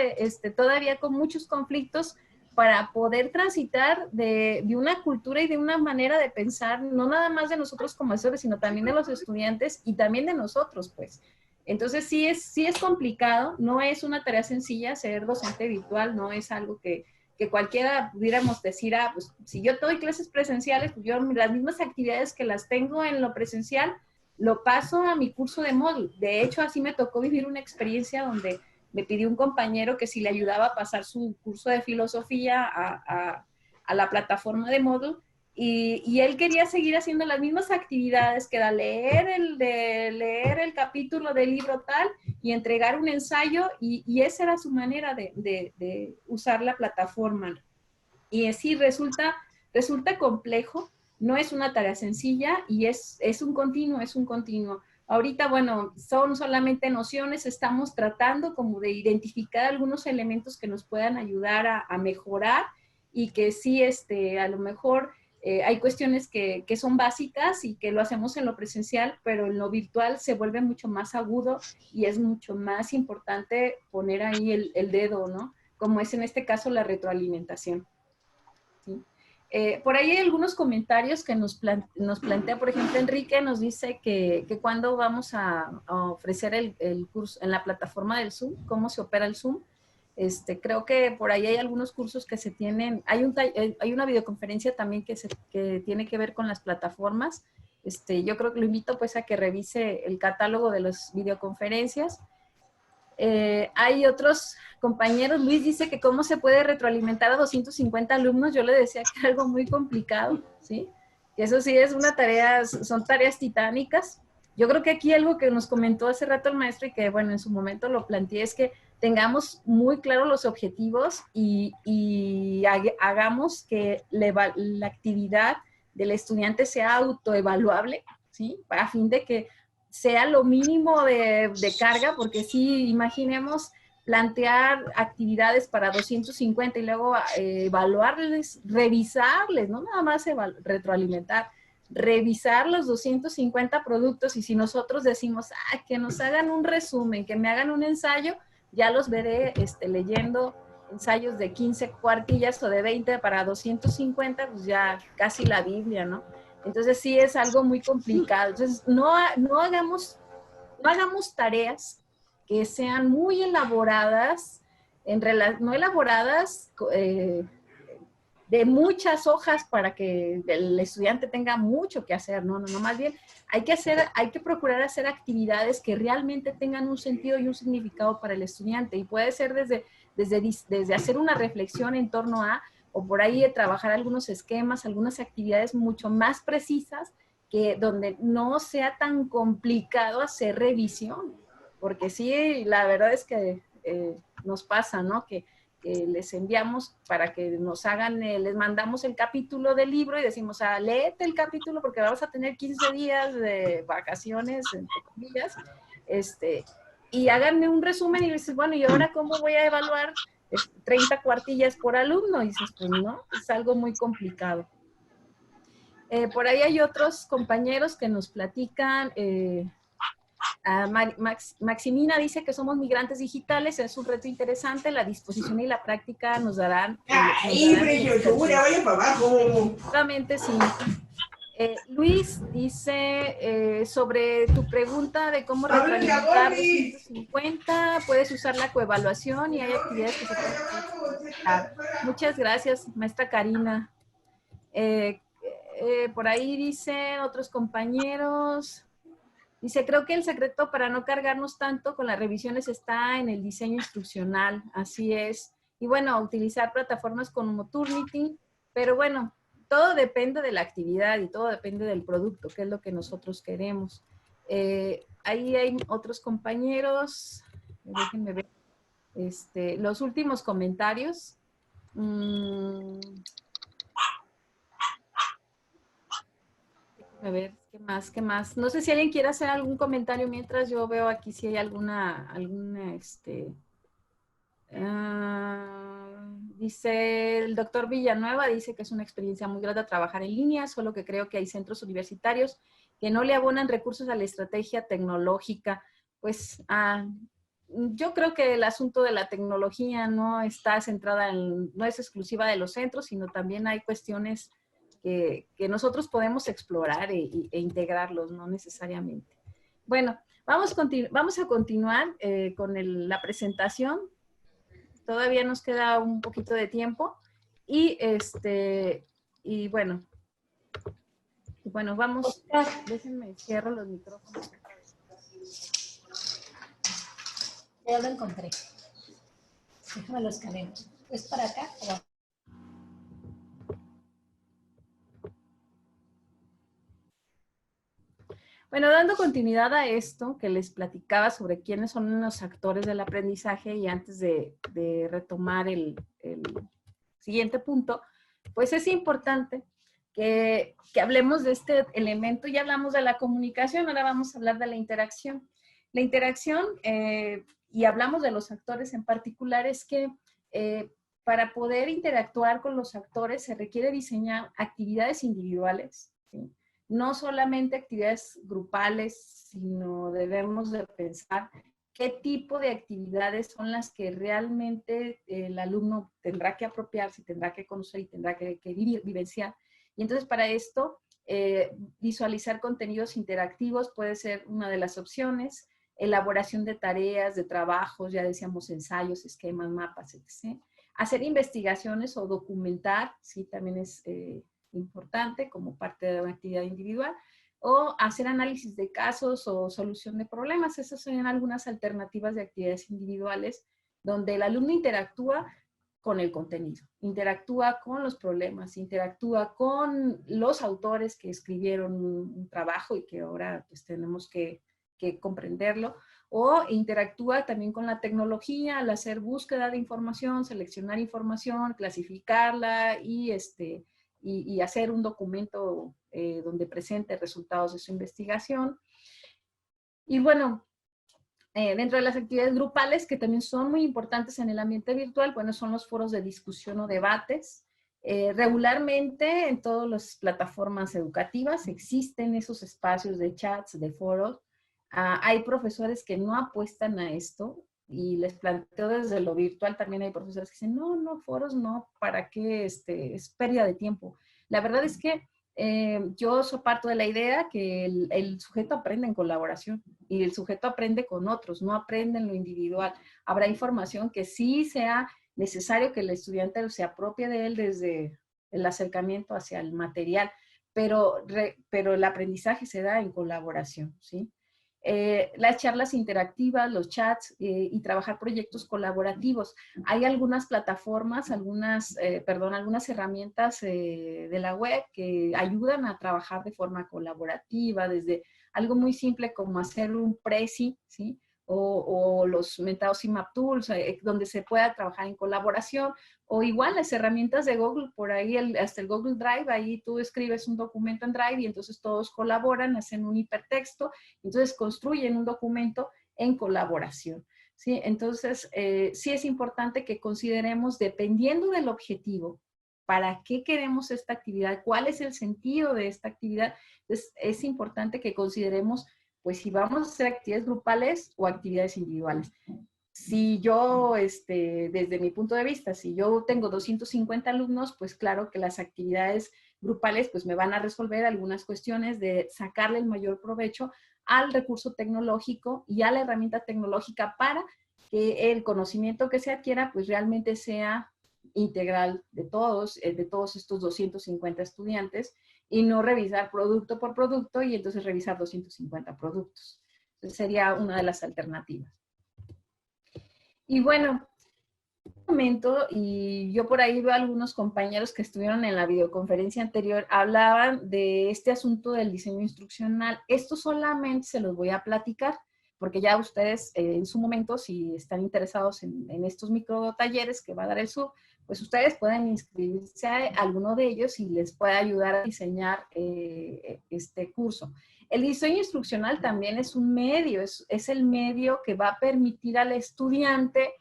todavía con muchos conflictos para poder transitar de una cultura y de una manera de pensar, no nada más de nosotros como profesores, sino también de los estudiantes y también de nosotros, pues. Entonces sí es complicado, no es una tarea sencilla ser docente virtual, no es algo que cualquiera pudiéramos decir, pues si yo doy clases presenciales, pues yo las mismas actividades que las tengo en lo presencial, lo paso a mi curso de Moodle. De hecho, así me tocó vivir una experiencia donde me pidió un compañero que si le ayudaba a pasar su curso de filosofía a la plataforma de Moodle, y él quería seguir haciendo las mismas actividades, que era leer el capítulo del libro tal y entregar un ensayo, y esa era su manera de usar la plataforma. Y sí, resulta complejo, no es una tarea sencilla y es un continuo. Ahorita, bueno, son solamente nociones, estamos tratando como de identificar algunos elementos que nos puedan ayudar a mejorar y que sí, a lo mejor Hay cuestiones que son básicas y que lo hacemos en lo presencial, pero en lo virtual se vuelve mucho más agudo y es mucho más importante poner ahí el dedo, ¿no? Como es en este caso la retroalimentación. ¿Sí? Por ahí hay algunos comentarios que nos plantea, por ejemplo, Enrique nos dice que cuándo vamos a ofrecer el curso en la plataforma del Zoom, cómo se opera el Zoom. Creo que por ahí hay algunos cursos que se tienen, hay una videoconferencia también que tiene que ver con las plataformas. Yo creo que lo invito pues a que revise el catálogo de las videoconferencias. Hay otros compañeros, Luis dice que cómo se puede retroalimentar a 250 alumnos. Yo le decía que era algo muy complicado, ¿sí? Que eso sí es una tarea, son tareas titánicas. Yo creo que aquí algo que nos comentó hace rato el maestro y que, bueno, en su momento lo planteé es que tengamos muy claros los objetivos y hagamos que la actividad del estudiante sea autoevaluable, ¿sí? A fin de que sea lo mínimo de carga, porque sí, imaginemos plantear actividades para 250 y luego evaluarles, revisarles, no nada más retroalimentar, revisar los 250 productos y si nosotros decimos, que nos hagan un resumen, que me hagan un ensayo, ya los veré leyendo ensayos de 15 cuartillas o de 20 para 250, pues ya casi la Biblia, ¿no? Entonces sí es algo muy complicado. Entonces no hagamos tareas que sean muy elaboradas, no elaboradas de muchas hojas para que el estudiante tenga mucho que hacer, no, más bien hay que procurar hacer actividades que realmente tengan un sentido y un significado para el estudiante y puede ser desde hacer una reflexión en torno a o por ahí de trabajar algunos esquemas, algunas actividades mucho más precisas que donde no sea tan complicado hacer revisión. Porque sí, la verdad es que nos pasa, ¿no? Que les enviamos para que nos hagan, les mandamos el capítulo del libro y decimos, léete el capítulo porque vamos a tener 15 días de vacaciones, entre comillas, y háganme un resumen y dices, bueno, ¿y ahora cómo voy a evaluar 30 cuartillas por alumno? Y dices, pues no, es algo muy complicado. Por ahí hay otros compañeros que nos platican. Maximina dice que somos migrantes digitales, es un reto interesante, la disposición y la práctica nos darán... vaya para abajo! Solamente sí. Luis dice sobre tu pregunta de cómo retroalimentar 250, puedes usar la coevaluación y hay actividades que se pueden hacer. Muchas gracias, maestra Karina. Por ahí dicen otros compañeros, dice, creo que el secreto para no cargarnos tanto con las revisiones está en el diseño instruccional, así es. Y bueno, utilizar plataformas como Turnitin, pero bueno, todo depende de la actividad y todo depende del producto, que es lo que nosotros queremos. Ahí hay otros compañeros, déjenme ver, los últimos comentarios. A ver, ¿qué más? No sé si alguien quiere hacer algún comentario mientras yo veo aquí si hay alguna dice el doctor Villanueva, dice que es una experiencia muy grata trabajar en línea, solo que creo que hay centros universitarios que no le abonan recursos a la estrategia tecnológica. Pues yo creo que el asunto de la tecnología no está centrada no es exclusiva de los centros, sino también hay cuestiones que nosotros podemos explorar e integrarlos, no necesariamente. Bueno, vamos a continuar con la presentación. Todavía nos queda un poquito de tiempo. Y bueno, vamos. Déjenme, cierro los micrófonos. Ya lo encontré. Déjame lo escaneo. ¿Es para acá o Bueno, dando continuidad a esto que les platicaba sobre quiénes son los actores del aprendizaje y antes de retomar el siguiente punto, pues es importante que hablemos de este elemento. Ya hablamos de la comunicación, ahora vamos a hablar de la interacción. La interacción, y hablamos de los actores en particular, es que para poder interactuar con los actores se requiere diseñar actividades individuales, ¿sí? No solamente actividades grupales, sino debemos de pensar qué tipo de actividades son las que realmente el alumno tendrá que apropiarse, tendrá que conocer y tendrá que vivenciar. Y entonces para esto, visualizar contenidos interactivos puede ser una de las opciones, elaboración de tareas, de trabajos, ya decíamos ensayos, esquemas, mapas, etc. Hacer investigaciones o documentar, sí, también es importante como parte de una actividad individual, o hacer análisis de casos o solución de problemas. Esas son algunas alternativas de actividades individuales donde el alumno interactúa con el contenido, interactúa con los problemas, interactúa con los autores que escribieron un trabajo y que ahora pues tenemos que comprenderlo, o interactúa también con la tecnología al hacer búsqueda de información, seleccionar información, clasificarla y hacer un documento donde presente resultados de su investigación. Y bueno, dentro de las actividades grupales, que también son muy importantes en el ambiente virtual, bueno, son los foros de discusión o debates. Regularmente en todas las plataformas educativas existen esos espacios de chats, de foros. Hay profesores que no apuestan a esto, y les planteo desde lo virtual, también hay profesores que dicen, no, foros no, ¿para qué? Es pérdida de tiempo. La verdad es que yo soy parte de la idea que el sujeto aprende en colaboración y el sujeto aprende con otros, no aprende en lo individual. Habrá información que sí sea necesario que el estudiante se apropie de él desde el acercamiento hacia el material, pero el aprendizaje se da en colaboración, ¿sí? Las charlas interactivas, los chats y trabajar proyectos colaborativos. Hay algunas plataformas, algunas herramientas de la web que ayudan a trabajar de forma colaborativa, desde algo muy simple como hacer un Prezi, ¿sí? O los mentados IMAP Tools, donde se pueda trabajar en colaboración, o igual las herramientas de Google, por ahí hasta el Google Drive, ahí tú escribes un documento en Drive y entonces todos colaboran, hacen un hipertexto, entonces construyen un documento en colaboración, ¿sí? Entonces, sí es importante que consideremos, dependiendo del objetivo, para qué queremos esta actividad, cuál es el sentido de esta actividad, entonces es importante que consideremos pues si vamos a hacer actividades grupales o actividades individuales. Si yo, desde mi punto de vista, si yo tengo 250 alumnos, pues claro que las actividades grupales pues me van a resolver algunas cuestiones de sacarle el mayor provecho al recurso tecnológico y a la herramienta tecnológica para que el conocimiento que se adquiera pues realmente sea integral de todos estos 250 estudiantes, y no revisar producto por producto y entonces revisar 250 productos. Entonces sería una de las alternativas. Y bueno, un momento, y yo por ahí veo a algunos compañeros que estuvieron en la videoconferencia anterior, hablaban de este asunto del diseño instruccional. Esto solamente se los voy a platicar, porque ya ustedes en su momento, si están interesados en estos micro talleres que va a dar el SUB, pues ustedes pueden inscribirse a alguno de ellos y les puede ayudar a diseñar este curso. El diseño instruccional también es un medio, es el medio que va a permitir al estudiante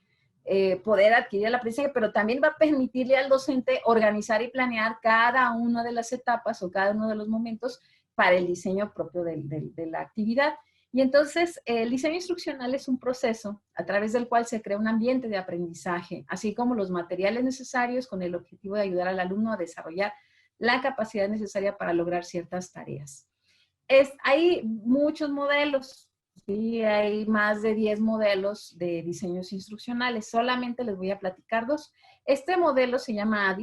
poder adquirir el aprendizaje, pero también va a permitirle al docente organizar y planear cada una de las etapas o cada uno de los momentos para el diseño propio de la actividad. Y entonces, el diseño instruccional es un proceso a través del cual se crea un ambiente de aprendizaje, así como los materiales necesarios con el objetivo de ayudar al alumno a desarrollar la capacidad necesaria para lograr ciertas tareas. Hay muchos modelos, ¿sí? Hay más de 10 modelos de diseños instruccionales. Solamente les voy a platicar dos. Este modelo se llama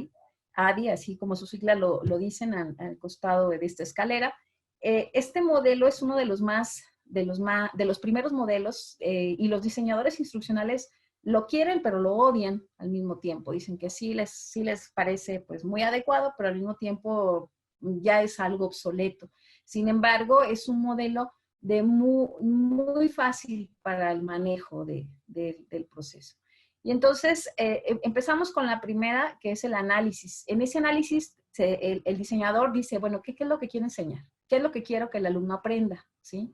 ADI, así como su sigla lo dicen al costado de esta escalera. Este modelo es uno de los primeros modelos y los diseñadores instruccionales lo quieren, pero lo odian al mismo tiempo. Dicen que sí les parece pues muy adecuado, pero al mismo tiempo ya es algo obsoleto. Sin embargo, es un modelo muy fácil para el manejo del proceso. Y entonces empezamos con la primera, que es el análisis. En ese análisis el diseñador dice, bueno, ¿qué es lo que quiero enseñar? ¿Qué es lo que quiero que el alumno aprenda? ¿Sí?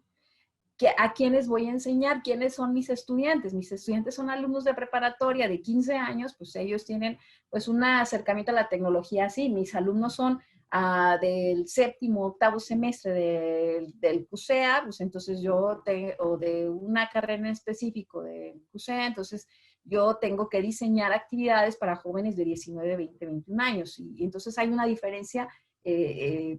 ¿A quiénes voy a enseñar? ¿Quiénes son mis estudiantes? Mis estudiantes son alumnos de preparatoria de 15 años, pues ellos tienen pues un acercamiento a la tecnología así. Mis alumnos son del 7º, 8º semestre del CUSEA, pues entonces o de una carrera en específico del CUSEA, entonces yo tengo que diseñar actividades para jóvenes de 19, 20, 21 años. Y entonces hay una diferencia,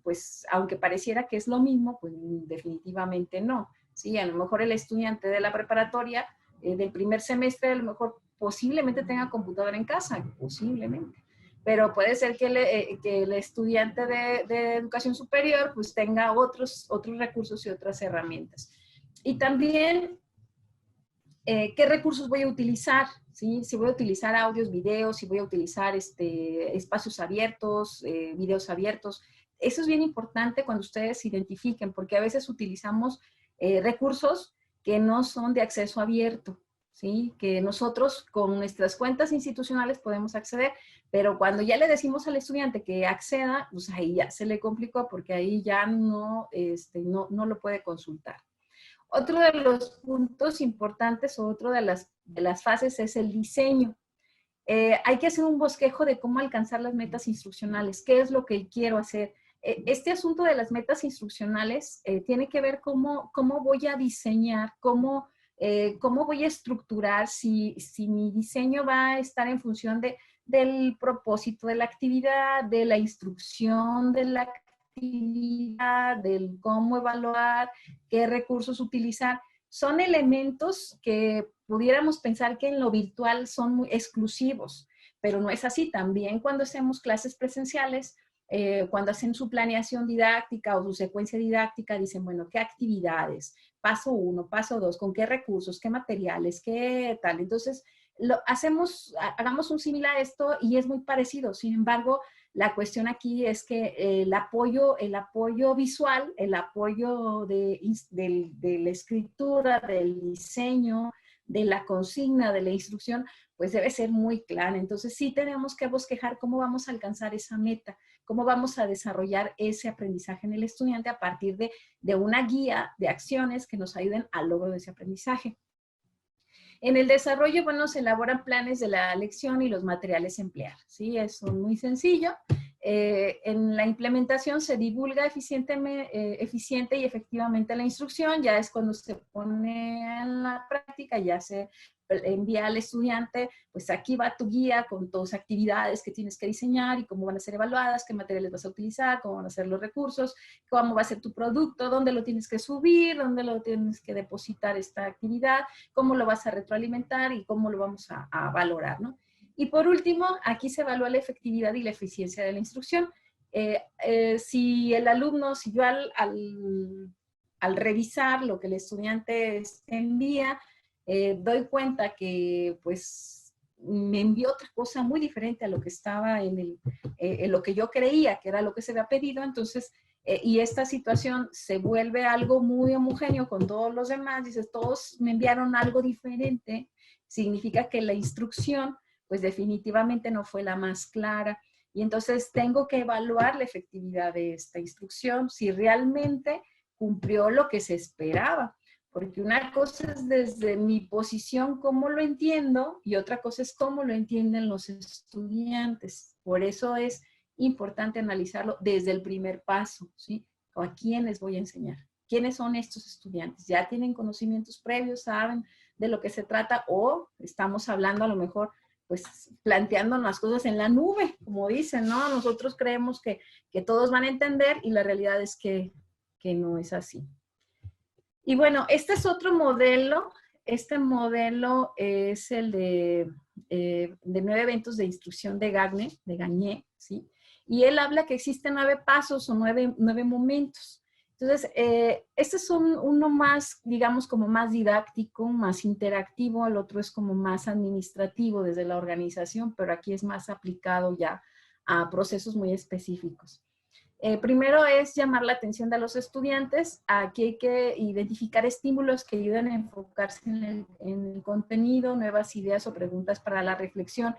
pues aunque pareciera que es lo mismo, pues definitivamente no. Sí, a lo mejor el estudiante de la preparatoria del primer semestre, a lo mejor posiblemente tenga computadora en casa, posiblemente. Pero puede ser que el estudiante de educación superior pues tenga otros recursos y otras herramientas. Y también, ¿qué recursos voy a utilizar? ¿Sí? Si voy a utilizar audios, videos, si voy a utilizar espacios abiertos, videos abiertos. Eso es bien importante cuando ustedes identifiquen, porque a veces utilizamos recursos que no son de acceso abierto, ¿sí? Que nosotros con nuestras cuentas institucionales podemos acceder, pero cuando ya le decimos al estudiante que acceda, pues ahí ya se le complicó porque ahí ya no lo puede consultar. Otro de los puntos importantes, o otro de las fases es el diseño. Hay que hacer un bosquejo de cómo alcanzar las metas instruccionales, qué es lo que quiero hacer. Este asunto de las metas instruccionales tiene que ver cómo voy a diseñar, cómo voy a estructurar, si mi diseño va a estar en función del propósito de la actividad, de la instrucción de la actividad, del cómo evaluar, qué recursos utilizar. Son elementos que pudiéramos pensar que en lo virtual son muy exclusivos, pero no es así. También cuando hacemos clases presenciales, cuando hacen su planeación didáctica o su secuencia didáctica, dicen, bueno, ¿qué actividades? Paso 1, paso 2, ¿con qué recursos, qué materiales, qué tal? Entonces, hagamos un similar a esto y es muy parecido. Sin embargo, la cuestión aquí es que el apoyo visual, el apoyo de la escritura, del diseño, de la consigna, de la instrucción, pues debe ser muy clara. Entonces sí tenemos que bosquejar cómo vamos a alcanzar esa meta, cómo vamos a desarrollar ese aprendizaje en el estudiante a partir de una guía de acciones que nos ayuden al logro de ese aprendizaje. En el desarrollo, bueno, se elaboran planes de la lección y los materiales a emplear, ¿sí? Es muy sencillo. En la implementación se divulga eficiente y efectivamente la instrucción, ya es cuando se pone en la práctica, ya se envía al estudiante, pues aquí va tu guía con tus actividades que tienes que diseñar y cómo van a ser evaluadas, qué materiales vas a utilizar, cómo van a ser los recursos, cómo va a ser tu producto, dónde lo tienes que subir, dónde lo tienes que depositar esta actividad, cómo lo vas a retroalimentar y cómo lo vamos a valorar, ¿no? Y por último, aquí se evalúa la efectividad y la eficiencia de la instrucción. Si el alumno, si yo al revisar lo que el estudiante envía, doy cuenta que pues me envió otra cosa muy diferente a lo que estaba en lo que yo creía que era lo que se había pedido, entonces, y esta situación se vuelve algo muy homogéneo con todos los demás, dices, todos me enviaron algo diferente, significa que la instrucción pues definitivamente no fue la más clara, y entonces tengo que evaluar la efectividad de esta instrucción, si realmente cumplió lo que se esperaba. Porque una cosa es desde mi posición cómo lo entiendo y otra cosa es cómo lo entienden los estudiantes. Por eso es importante analizarlo desde el primer paso, ¿sí? ¿A quiénes voy a enseñar? ¿Quiénes son estos estudiantes? ¿Ya tienen conocimientos previos? ¿Saben de lo que se trata? ¿O estamos hablando a lo mejor, pues, planteando las cosas en la nube, como dicen, ¿no? Nosotros creemos que todos van a entender y la realidad es que no es así. Y bueno, este es otro modelo. Este modelo es el de 9 eventos de instrucción de Gagné, ¿sí? Y él habla que existen 9 pasos o 9 momentos. Entonces, este es uno más, digamos, como más didáctico, más interactivo. El otro es como más administrativo desde la organización, pero aquí es más aplicado ya a procesos muy específicos. Primero es llamar la atención de los estudiantes. Aquí hay que identificar estímulos que ayuden a enfocarse en el contenido, nuevas ideas o preguntas para la reflexión.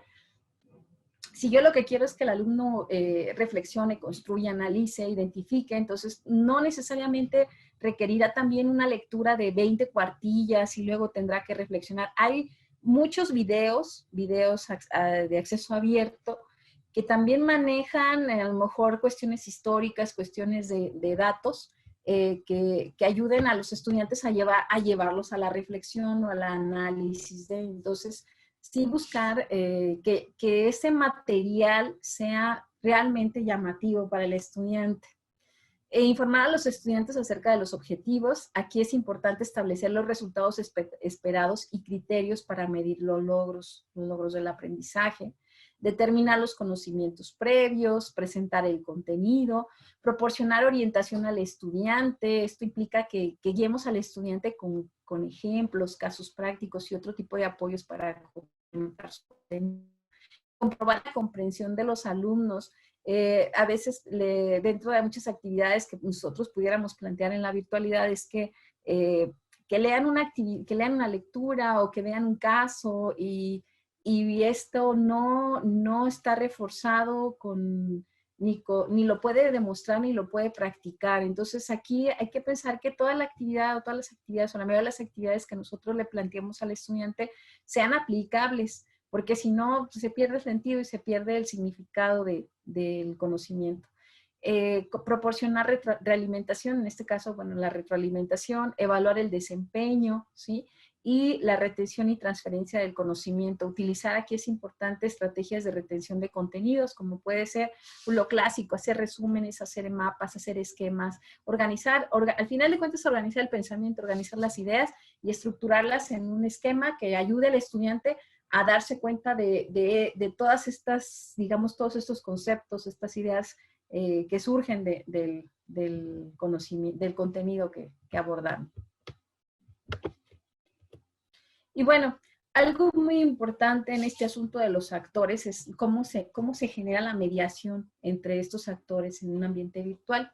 Si yo lo que quiero es que el alumno reflexione, construya, analice, identifique, entonces no necesariamente requerirá también una lectura de 20 cuartillas y luego tendrá que reflexionar. Hay muchos videos de acceso abierto que también manejan a lo mejor cuestiones históricas, cuestiones de datos, que ayuden a los estudiantes a llevarlos a la reflexión o al análisis. Entonces, sí buscar que ese material sea realmente llamativo para el estudiante. Informar a los estudiantes acerca de los objetivos. Aquí es importante establecer los resultados esperados y criterios para medir los logros del aprendizaje. Determinar los conocimientos previos, presentar el contenido, proporcionar orientación al estudiante. Esto implica que guiemos al estudiante con ejemplos, casos prácticos y otro tipo de apoyos para complementar su contenido. Comprobar la comprensión de los alumnos. A veces, dentro de muchas actividades que nosotros pudiéramos plantear en la virtualidad, es que lean una lectura o que vean un caso y esto no está reforzado ni lo puede demostrar ni lo puede practicar. Entonces aquí hay que pensar que toda la actividad o todas las actividades o la mayoría de las actividades que nosotros le planteemos al estudiante sean aplicables, porque si no se pierde el sentido y se pierde el significado del conocimiento. Proporcionar realimentación, en este caso, bueno, la retroalimentación, evaluar el desempeño, ¿sí? Y la retención y transferencia del conocimiento. Utilizar, aquí es importante, estrategias de retención de contenidos, como puede ser lo clásico, hacer resúmenes, hacer mapas, hacer esquemas, organizar, al final de cuentas organizar el pensamiento, organizar las ideas y estructurarlas en un esquema que ayude al estudiante a darse cuenta de todas estas, digamos, todos estos conceptos, estas ideas que surgen del conocimiento, del contenido que abordaron. Y bueno, algo muy importante en este asunto de los actores es cómo se genera la mediación entre estos actores en un ambiente virtual.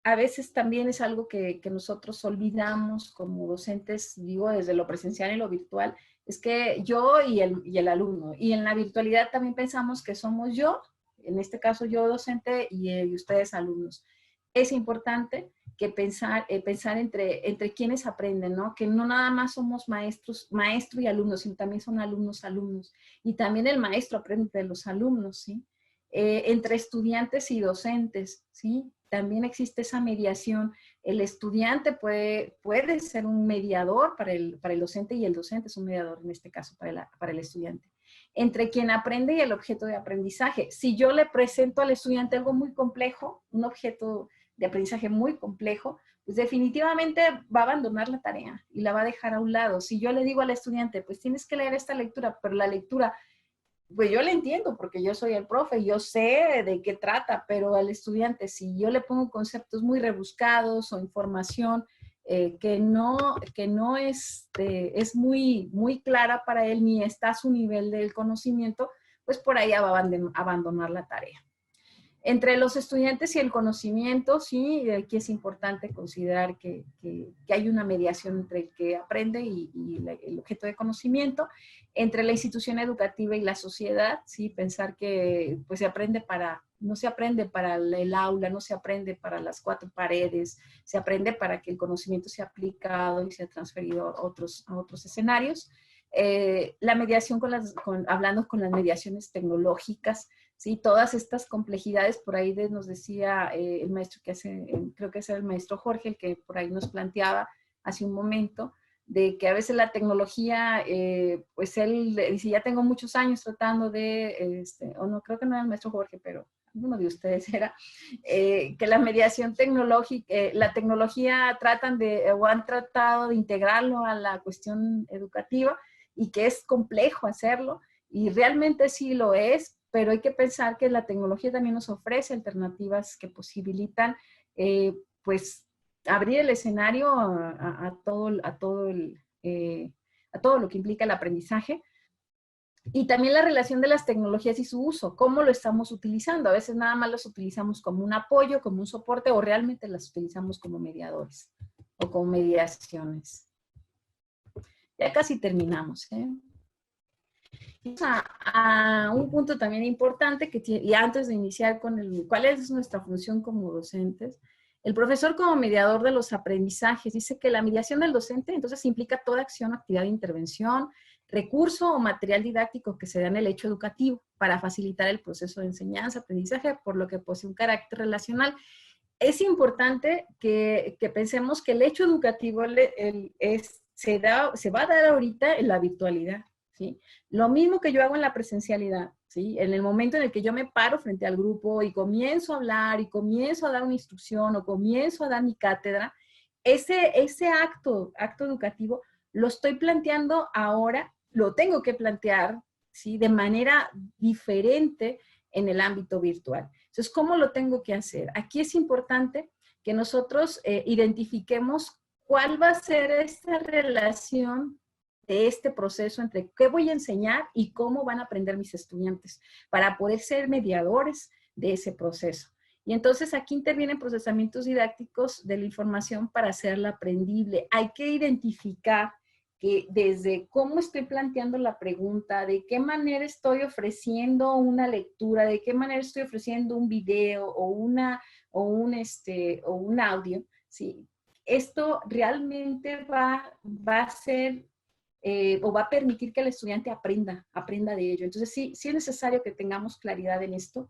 A veces también es algo que nosotros olvidamos como docentes, digo, desde lo presencial y lo virtual, es que yo y el alumno, y en la virtualidad también pensamos que somos yo, en este caso yo docente y ustedes alumnos. Es importante que pensar entre quienes aprenden, ¿no? Que no nada más somos maestro y alumnos, sino también son alumnos. Y también el maestro aprende de los alumnos, ¿sí? Entre estudiantes y docentes, ¿sí? También existe esa mediación. El estudiante puede ser un mediador para el docente y el docente es un mediador, en este caso, para el estudiante. Entre quien aprende y el objeto de aprendizaje. Si yo le presento al estudiante algo muy complejo, un objeto de aprendizaje muy complejo, pues definitivamente va a abandonar la tarea y la va a dejar a un lado. Si yo le digo al estudiante, pues tienes que leer esta lectura, pero la lectura, pues yo la entiendo porque yo soy el profe, yo sé de qué trata, pero al estudiante, si yo le pongo conceptos muy rebuscados o información que no es muy clara para él, ni está a su nivel del conocimiento, pues por ahí va a abandonar la tarea. Entre los estudiantes y el conocimiento, sí, aquí es importante considerar que hay una mediación entre el que aprende y el objeto de conocimiento. Entre la institución educativa y la sociedad, sí, pensar que pues, no se aprende para el aula, no se aprende para las cuatro paredes, se aprende para que el conocimiento sea aplicado y sea transferido a otros escenarios. La mediación hablando con las mediaciones tecnológicas, ¿sí? Todas estas complejidades, por ahí nos decía el maestro creo que es el maestro Jorge, el que por ahí nos planteaba hace un momento, de que a veces la tecnología, pues él dice, ya tengo muchos años tratando o no, creo que no era el maestro Jorge, pero uno de ustedes era, que la mediación tecnológica, la tecnología han tratado de integrarlo a la cuestión educativa y que es complejo hacerlo, y realmente sí lo es, pero hay que pensar que la tecnología también nos ofrece alternativas que posibilitan, pues, abrir el escenario a todo lo que implica el aprendizaje. Y también la relación de las tecnologías y su uso, cómo lo estamos utilizando. A veces nada más las utilizamos como un apoyo, como un soporte, o realmente las utilizamos como mediadores o como mediaciones. Ya casi terminamos, ¿eh? A un punto también importante y antes de iniciar con cuál es nuestra función como docentes, El profesor como mediador de los aprendizajes dice que la mediación del docente entonces implica toda acción o actividad de intervención, recurso o material didáctico que se da en el hecho educativo para facilitar el proceso de enseñanza, aprendizaje, por lo que posee un carácter relacional. Es importante que pensemos que el hecho educativo se va a dar ahorita en la virtualidad, ¿sí? Lo mismo que yo hago en la presencialidad, ¿sí? En el momento en el que yo me paro frente al grupo y comienzo a hablar y comienzo a dar una instrucción o comienzo a dar mi cátedra, ese acto educativo lo estoy planteando ahora, lo tengo que plantear, ¿sí? De manera diferente en el ámbito virtual. Entonces, ¿cómo lo tengo que hacer? Aquí es importante que nosotros identifiquemos cuál va a ser esta relación de este proceso entre qué voy a enseñar y cómo van a aprender mis estudiantes para poder ser mediadores de ese proceso. Y entonces aquí intervienen procesamientos didácticos de la información para hacerla aprendible. Hay que identificar que desde cómo estoy planteando la pregunta, de qué manera estoy ofreciendo una lectura, de qué manera estoy ofreciendo un video o un audio, ¿sí? Esto realmente va a ser o va a permitir que el estudiante aprenda de ello. Entonces sí es necesario que tengamos claridad en esto.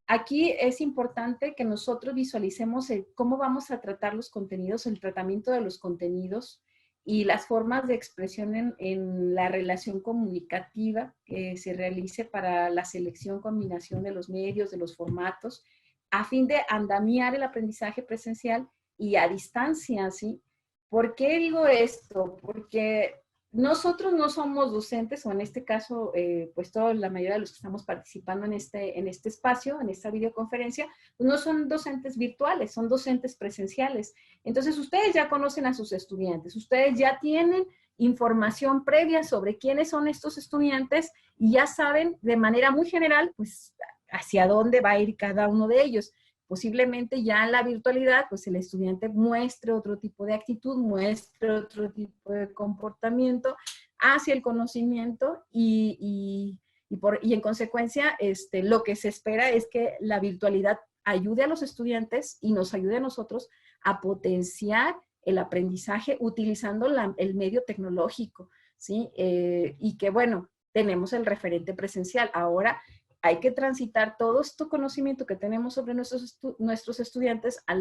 Aquí es importante que nosotros visualicemos cómo vamos a tratar los contenidos, el tratamiento de los contenidos y las formas de expresión en la relación comunicativa que se realice para la selección, combinación de los medios, de los formatos, a fin de andamiar el aprendizaje presencial y a distancia, ¿sí? ¿Por qué digo esto? Porque nosotros no somos docentes, o en este caso, pues la mayoría de los que estamos participando en este espacio, en esta videoconferencia, pues no son docentes virtuales, son docentes presenciales. Entonces, ustedes ya conocen a sus estudiantes, ustedes ya tienen información previa sobre quiénes son estos estudiantes y ya saben de manera muy general, pues, hacia dónde va a ir cada uno de ellos. Posiblemente ya en la virtualidad, pues el estudiante muestre otro tipo de actitud, muestre otro tipo de comportamiento hacia el conocimiento y en consecuencia lo que se espera es que la virtualidad ayude a los estudiantes y nos ayude a nosotros a potenciar el aprendizaje utilizando el medio tecnológico, ¿sí? Y que, bueno, tenemos el referente presencial. Ahora hay que transitar todo este conocimiento que tenemos sobre nuestros estudiantes a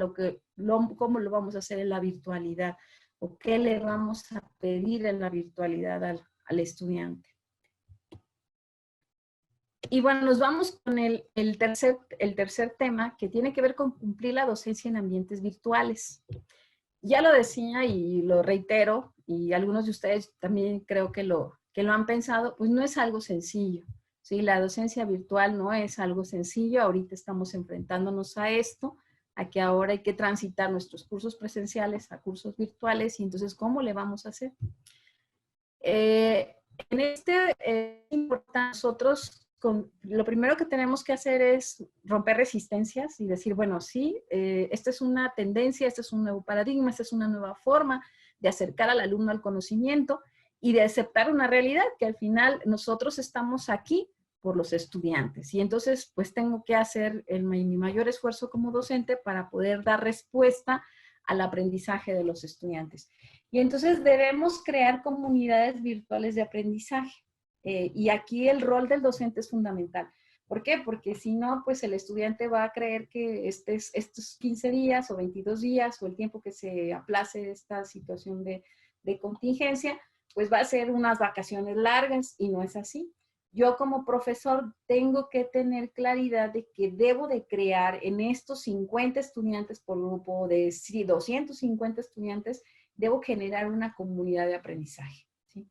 cómo lo vamos a hacer en la virtualidad o qué le vamos a pedir en la virtualidad al estudiante. Y bueno, nos vamos con el tercer tema que tiene que ver con cumplir la docencia en ambientes virtuales. Ya lo decía y lo reitero, y algunos de ustedes también creo que lo han pensado, pues no es algo sencillo. Sí, la docencia virtual no es algo sencillo. Ahorita estamos enfrentándonos a esto, a que ahora hay que transitar nuestros cursos presenciales a cursos virtuales, y entonces, ¿cómo le vamos a hacer? En es importante nosotros, lo primero que tenemos que hacer es romper resistencias y decir, bueno, sí, esta es una tendencia, este es un nuevo paradigma, esta es una nueva forma de acercar al alumno al conocimiento y de aceptar una realidad, que al final nosotros estamos aquí por los estudiantes. Y entonces, pues tengo que hacer mi mayor esfuerzo como docente para poder dar respuesta al aprendizaje de los estudiantes. Y entonces debemos crear comunidades virtuales de aprendizaje. Y aquí el rol del docente es fundamental. ¿Por qué? Porque si no, pues el estudiante va a creer que estos 15 días o 22 días o el tiempo que se aplace esta situación de contingencia, pues va a ser unas vacaciones largas, y no es así. Yo como profesor tengo que tener claridad de que debo de crear en estos 50 estudiantes por grupo, de 250 estudiantes, debo generar una comunidad de aprendizaje, ¿sí?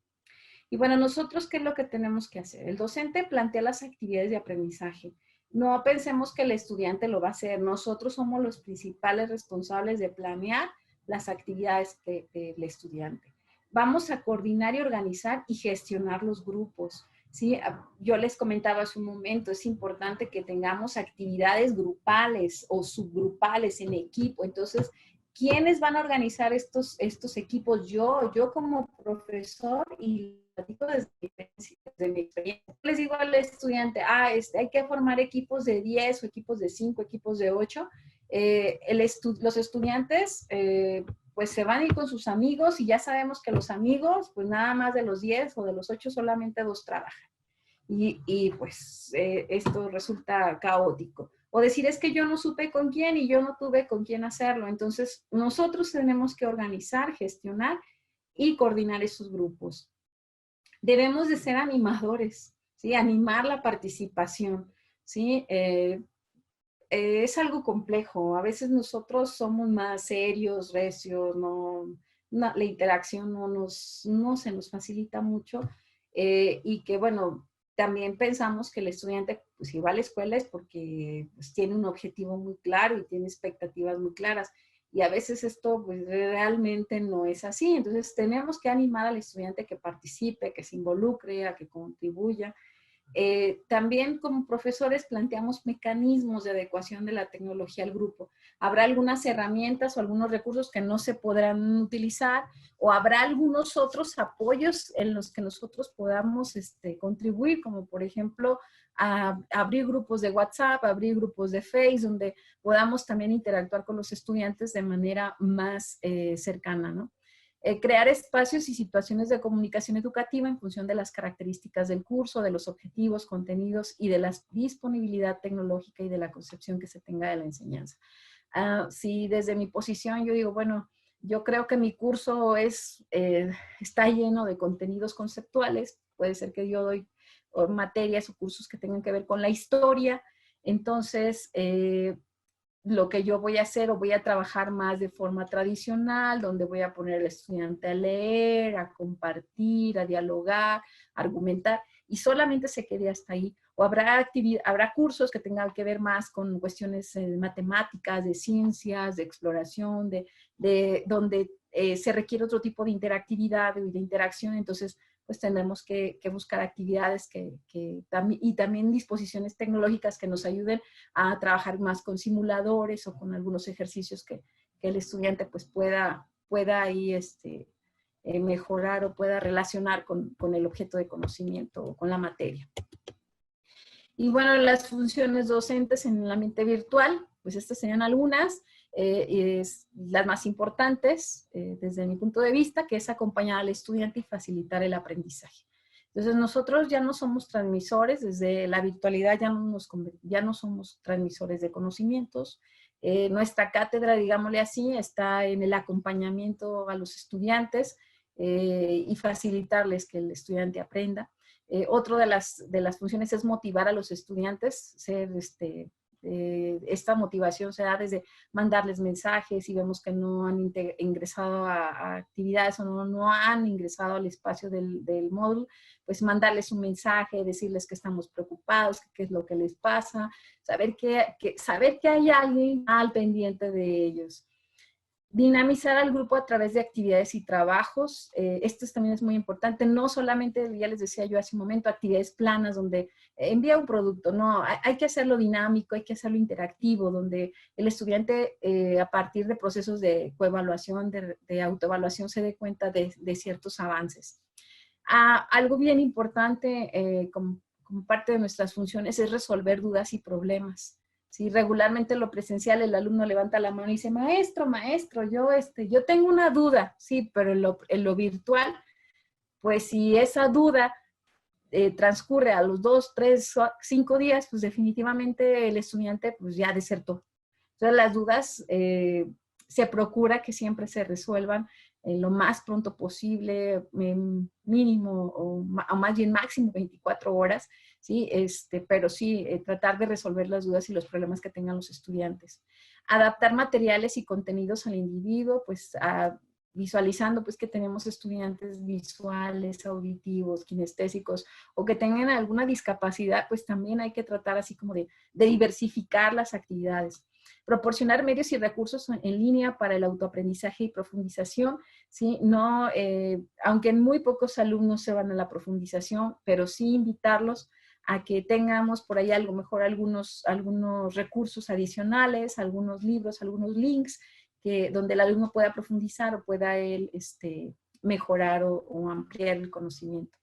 Y bueno, nosotros, ¿qué es lo que tenemos que hacer? El docente plantea las actividades de aprendizaje. No pensemos que el estudiante lo va a hacer. Nosotros somos los principales responsables de planear las actividades del estudiante. Vamos a coordinar y organizar y gestionar los grupos. Sí, yo les comentaba hace un momento, es importante que tengamos actividades grupales o subgrupales en equipo. Entonces, ¿quiénes van a organizar estos equipos? Yo como profesor, y lo digo desde mi experiencia. Les digo al estudiante, hay que formar equipos de 10 o equipos de 5, equipos de 8. los estudiantes pues se van a ir con sus amigos y ya sabemos que los amigos, pues nada más de los 10 o de los 8 solamente 2 trabajan. Y pues esto resulta caótico. O decir, es que yo no supe con quién y yo no tuve con quién hacerlo. Entonces, nosotros tenemos que organizar, gestionar y coordinar esos grupos. Debemos de ser animadores, ¿sí? Animar la participación, ¿sí? Es algo complejo. A veces nosotros somos más serios, recios, la interacción no se nos facilita mucho y que, bueno, también pensamos que el estudiante, pues, si va a la escuela es porque pues, tiene un objetivo muy claro y tiene expectativas muy claras. Y a veces esto pues, realmente no es así. Entonces, tenemos que animar al estudiante a que participe, que se involucre, a que contribuya. También como profesores planteamos mecanismos de adecuación de la tecnología al grupo. Habrá algunas herramientas o algunos recursos que no se podrán utilizar o habrá algunos otros apoyos en los que nosotros podamos contribuir, como por ejemplo abrir grupos de WhatsApp, abrir grupos de Facebook, donde podamos también interactuar con los estudiantes de manera más cercana, ¿no? Crear espacios y situaciones de comunicación educativa en función de las características del curso, de los objetivos, contenidos y de la disponibilidad tecnológica y de la concepción que se tenga de la enseñanza. Si desde mi posición yo digo, bueno, yo creo que mi curso está lleno de contenidos conceptuales, puede ser que yo doy materias o cursos que tengan que ver con la historia, entonces lo que yo voy a hacer o voy a trabajar más de forma tradicional, donde voy a poner al estudiante a leer, a compartir, a dialogar, a argumentar, y solamente se quede hasta ahí. O habrá cursos que tengan que ver más con cuestiones matemáticas, de ciencias, de exploración, donde se requiere otro tipo de interactividad y de interacción, entonces pues tendremos que buscar actividades y también disposiciones tecnológicas que nos ayuden a trabajar más con simuladores o con algunos ejercicios que el estudiante pues pueda ahí mejorar o pueda relacionar con el objeto de conocimiento o con la materia. Y bueno, las funciones docentes en el ambiente virtual, pues estas serían algunas. Las más importantes desde mi punto de vista, que es acompañar al estudiante y facilitar el aprendizaje. Entonces nosotros ya no somos transmisores, desde la virtualidad ya no somos transmisores de conocimientos. Nuestra cátedra, digámosle así, está en el acompañamiento a los estudiantes y facilitarles que el estudiante aprenda. Otro de las funciones es motivar a los estudiantes, esta motivación se da desde mandarles mensajes si vemos que no han ingresado a actividades o no han ingresado al espacio del módulo, pues mandarles un mensaje, decirles que estamos preocupados, qué es lo que les pasa, saber que hay alguien al pendiente de ellos. Dinamizar al grupo a través de actividades y trabajos. Esto también es muy importante. No solamente, ya les decía yo hace un momento, actividades planas donde envía un producto. No, hay que hacerlo dinámico, hay que hacerlo interactivo, donde el estudiante a partir de procesos de coevaluación, de autoevaluación, se dé cuenta de ciertos avances. Algo bien importante como parte de nuestras funciones es resolver dudas y problemas. Si regularmente en lo presencial el alumno levanta la mano y dice, maestro, yo tengo una duda, sí, pero en lo virtual, pues si esa duda transcurre a los 2, 3, 5 días, pues definitivamente el estudiante pues ya desertó. Entonces las dudas se procura que siempre se resuelvan lo más pronto posible, mínimo o más bien máximo 24 horas, ¿sí? Pero sí, tratar de resolver las dudas y los problemas que tengan los estudiantes. Adaptar materiales y contenidos al individuo, pues visualizando pues que tenemos estudiantes visuales, auditivos, kinestésicos o que tengan alguna discapacidad, pues también hay que tratar así como de diversificar las actividades. Proporcionar medios y recursos en línea para el autoaprendizaje y profundización, ¿sí? No, aunque muy pocos alumnos se van a la profundización, pero sí invitarlos a que tengamos por ahí algo mejor algunos recursos adicionales, algunos libros, algunos links, donde el alumno pueda profundizar o pueda él mejorar o ampliar el conocimiento.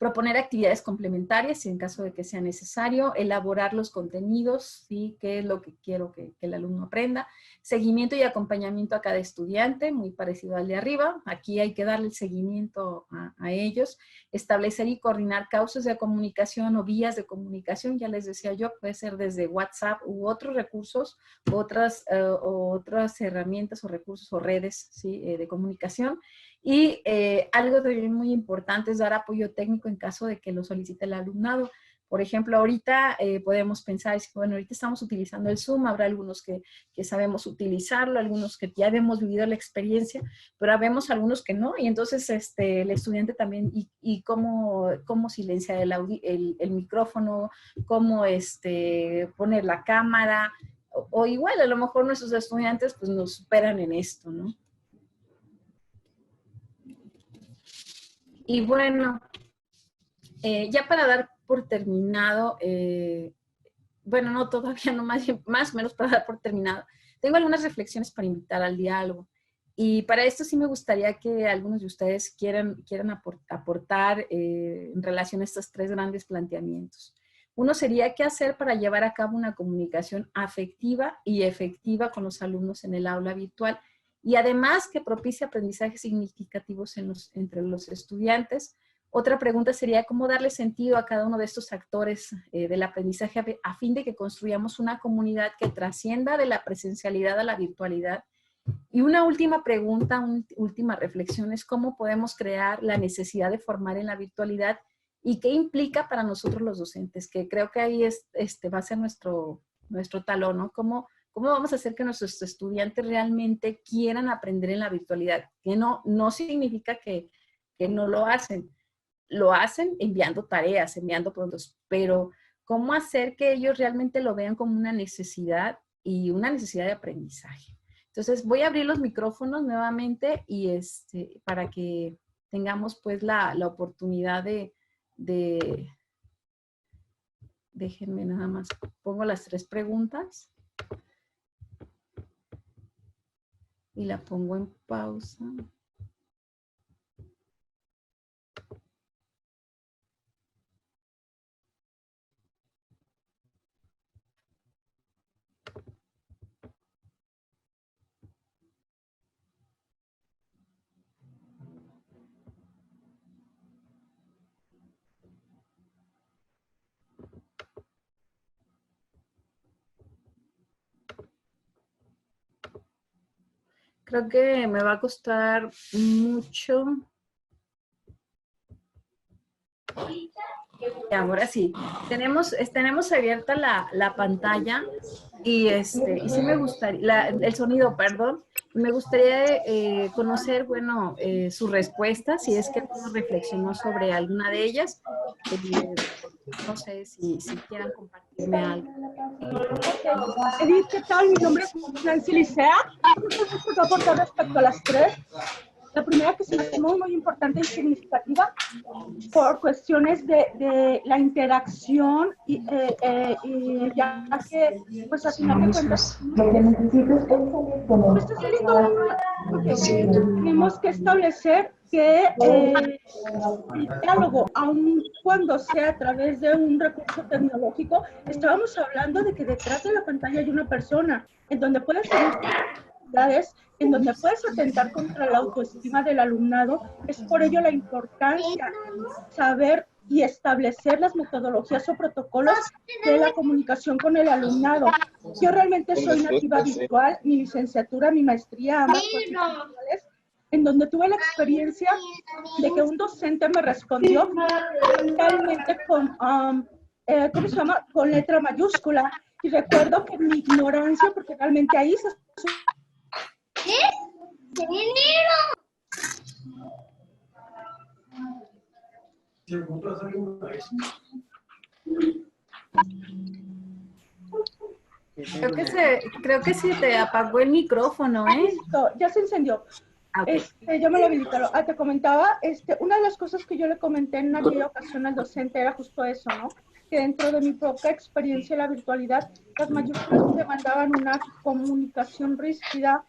proponer actividades complementarias en caso de que sea necesario, elaborar los contenidos, ¿sí? Qué es lo que quiero que el alumno aprenda, seguimiento y acompañamiento a cada estudiante, muy parecido al de arriba, aquí hay que darle el seguimiento a ellos, establecer y coordinar causas de comunicación o vías de comunicación, ya les decía yo, puede ser desde WhatsApp u otros recursos, otras herramientas o recursos o redes, ¿sí? De comunicación. Y algo también muy importante es dar apoyo técnico en caso de que lo solicite el alumnado. Por ejemplo, ahorita podemos pensar, bueno, ahorita estamos utilizando el Zoom, habrá algunos que sabemos utilizarlo, algunos que ya hemos vivido la experiencia, pero habemos algunos que no, y entonces el estudiante también, y cómo silenciar el micrófono, cómo poner la cámara, o igual a lo mejor nuestros estudiantes pues nos superan en esto, ¿no? Y bueno, ya para dar por terminado, bueno, no todavía, no más o menos para dar por terminado, tengo algunas reflexiones para invitar al diálogo. Y para esto sí me gustaría que algunos de ustedes quieran aportar en relación a estos tres grandes planteamientos. Uno sería qué hacer para llevar a cabo una comunicación afectiva y efectiva con los alumnos en el aula virtual, y además que propicie aprendizajes significativos entre los estudiantes. Otra pregunta sería cómo darle sentido a cada uno de estos actores del aprendizaje a fin de que construyamos una comunidad que trascienda de la presencialidad a la virtualidad. Y una última pregunta, una última reflexión es cómo podemos crear la necesidad de formar en la virtualidad y qué implica para nosotros los docentes, que creo que ahí va a ser nuestro talón, ¿no? ¿Cómo vamos a hacer que nuestros estudiantes realmente quieran aprender en la virtualidad? Que no significa que no lo hacen. Lo hacen enviando tareas, enviando productos, pero ¿cómo hacer que ellos realmente lo vean como una necesidad y una necesidad de aprendizaje? Entonces voy a abrir los micrófonos nuevamente y para que tengamos pues la oportunidad de déjenme nada más, pongo las 3 preguntas y la pongo en pausa. Creo que me va a costar mucho. Y ahora sí, tenemos abierta la pantalla y sí me gustaría, el sonido, perdón, me gustaría conocer, bueno, su respuesta, si es que uno reflexionó sobre alguna de ellas. No sé si quieran compartirme algo. Edith, ¿qué tal? Mi nombre es Nancy Licea. Quiero aportar respecto a las 3. La primera que se me hace muy importante y significativa por cuestiones de la interacción y ya que, pues al final de cuentas, tenemos que establecer que el diálogo, aun cuando sea a través de un recurso tecnológico, estábamos hablando de que detrás de la pantalla hay una persona, en donde puedes tener actividades, en donde puedes atentar contra la autoestima del alumnado. Es por ello la importancia de saber y establecer las metodologías o protocolos de la comunicación con el alumnado. Yo realmente soy nativa virtual, mi licenciatura, mi maestría, ambas virtuales, en donde tuve la experiencia de que un docente me respondió realmente con, ¿cómo se llama? Con letra mayúscula. Y recuerdo que mi ignorancia, porque realmente ahí se... ¿Qué? ¡Dinero! Creo que se te apagó el micrófono, ¿eh? Listo, ya se encendió. Okay. Ya me lo habilitaron. Te comentaba, una de las cosas que yo le comenté en aquella ocasión al docente era justo eso, ¿no? Que dentro de mi propia experiencia en la virtualidad, las mayúsculas demandaban una comunicación rígida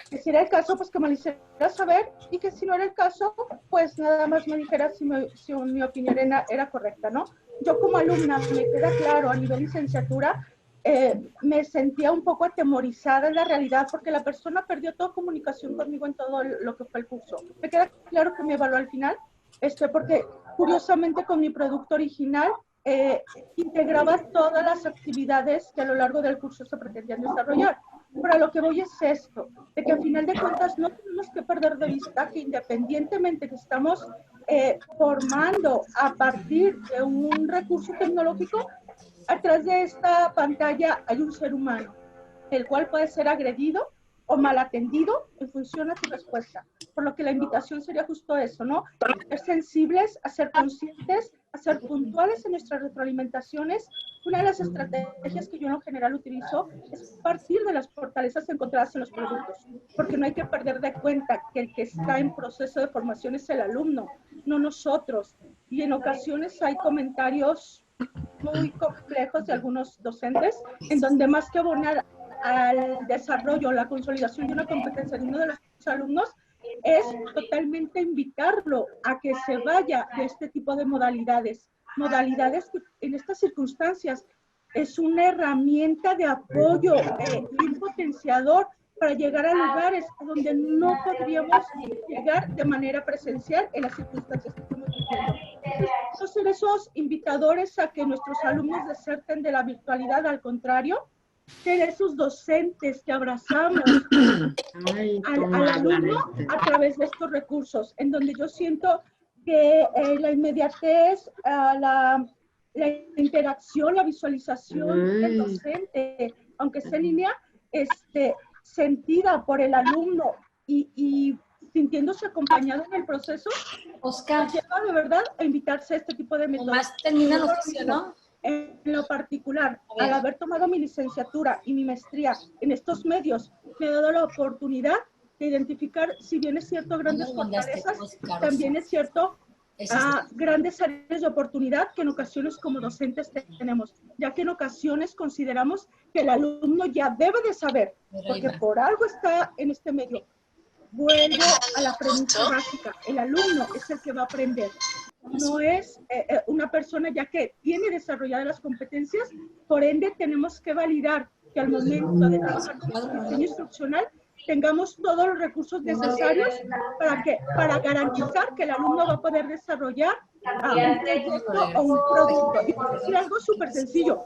Que si era el caso, pues que me lo hiciera saber, y que si no era el caso, pues nada más me dijera si mi opinión era correcta, ¿no? Yo como alumna, me queda claro, a nivel licenciatura, me sentía un poco atemorizada en la realidad porque la persona perdió toda comunicación conmigo en todo lo que fue el curso. Me queda claro que me evaluó al final, porque curiosamente con mi producto original integraba todas las actividades que a lo largo del curso se pretendían desarrollar. Pero a lo que voy es esto, de que al final de cuentas no tenemos que perder de vista que independientemente que estamos formando a partir de un recurso tecnológico, atrás de esta pantalla hay un ser humano, el cual puede ser agredido o mal atendido en función a tu respuesta. Por lo que la invitación sería justo eso, ¿no? A ser sensibles, a ser conscientes, a ser puntuales en nuestras retroalimentaciones. Una de las estrategias que yo en lo general utilizo es partir de las fortalezas encontradas en los productos, porque no hay que perder de cuenta que el que está en proceso de formación es el alumno, no nosotros. Y en ocasiones hay comentarios muy complejos de algunos docentes, en donde más que abonar al desarrollo, la consolidación de una competencia de uno de los alumnos, es totalmente invitarlo a que se vaya de este tipo de modalidades que en estas circunstancias es una herramienta de apoyo y un potenciador para llegar a lugares donde no podríamos llegar de manera presencial en las circunstancias que estamos viviendo. Entonces, ser esos invitadores a que nuestros alumnos deserten de la virtualidad, al contrario, ser esos docentes que abrazamos al alumno a través de estos recursos, en donde yo siento que la inmediatez, la interacción, la visualización del docente, aunque sea en línea, sentida por el alumno y sintiéndose acompañado en el proceso, Oscar, lleva de verdad a invitarse a este tipo de métodos. Más termina noticia, ¿no? En lo particular, al haber tomado mi licenciatura y mi maestría en estos medios, me ha dado la oportunidad de identificar, si bien es cierto, grandes fortalezas, también es cierto grandes áreas de oportunidad que en ocasiones como docentes tenemos, ya que en ocasiones consideramos que el alumno ya debe de saber, porque por algo está en este medio. Vuelvo a la premisa básica, el alumno es el que va a aprender, no es una persona ya que tiene desarrolladas las competencias, por ende tenemos que validar que al momento de trabajar con el diseño instruccional tengamos todos los recursos necesarios para garantizar que el alumno va a poder desarrollar un proyecto o un producto. Y por decir algo súper sencillo,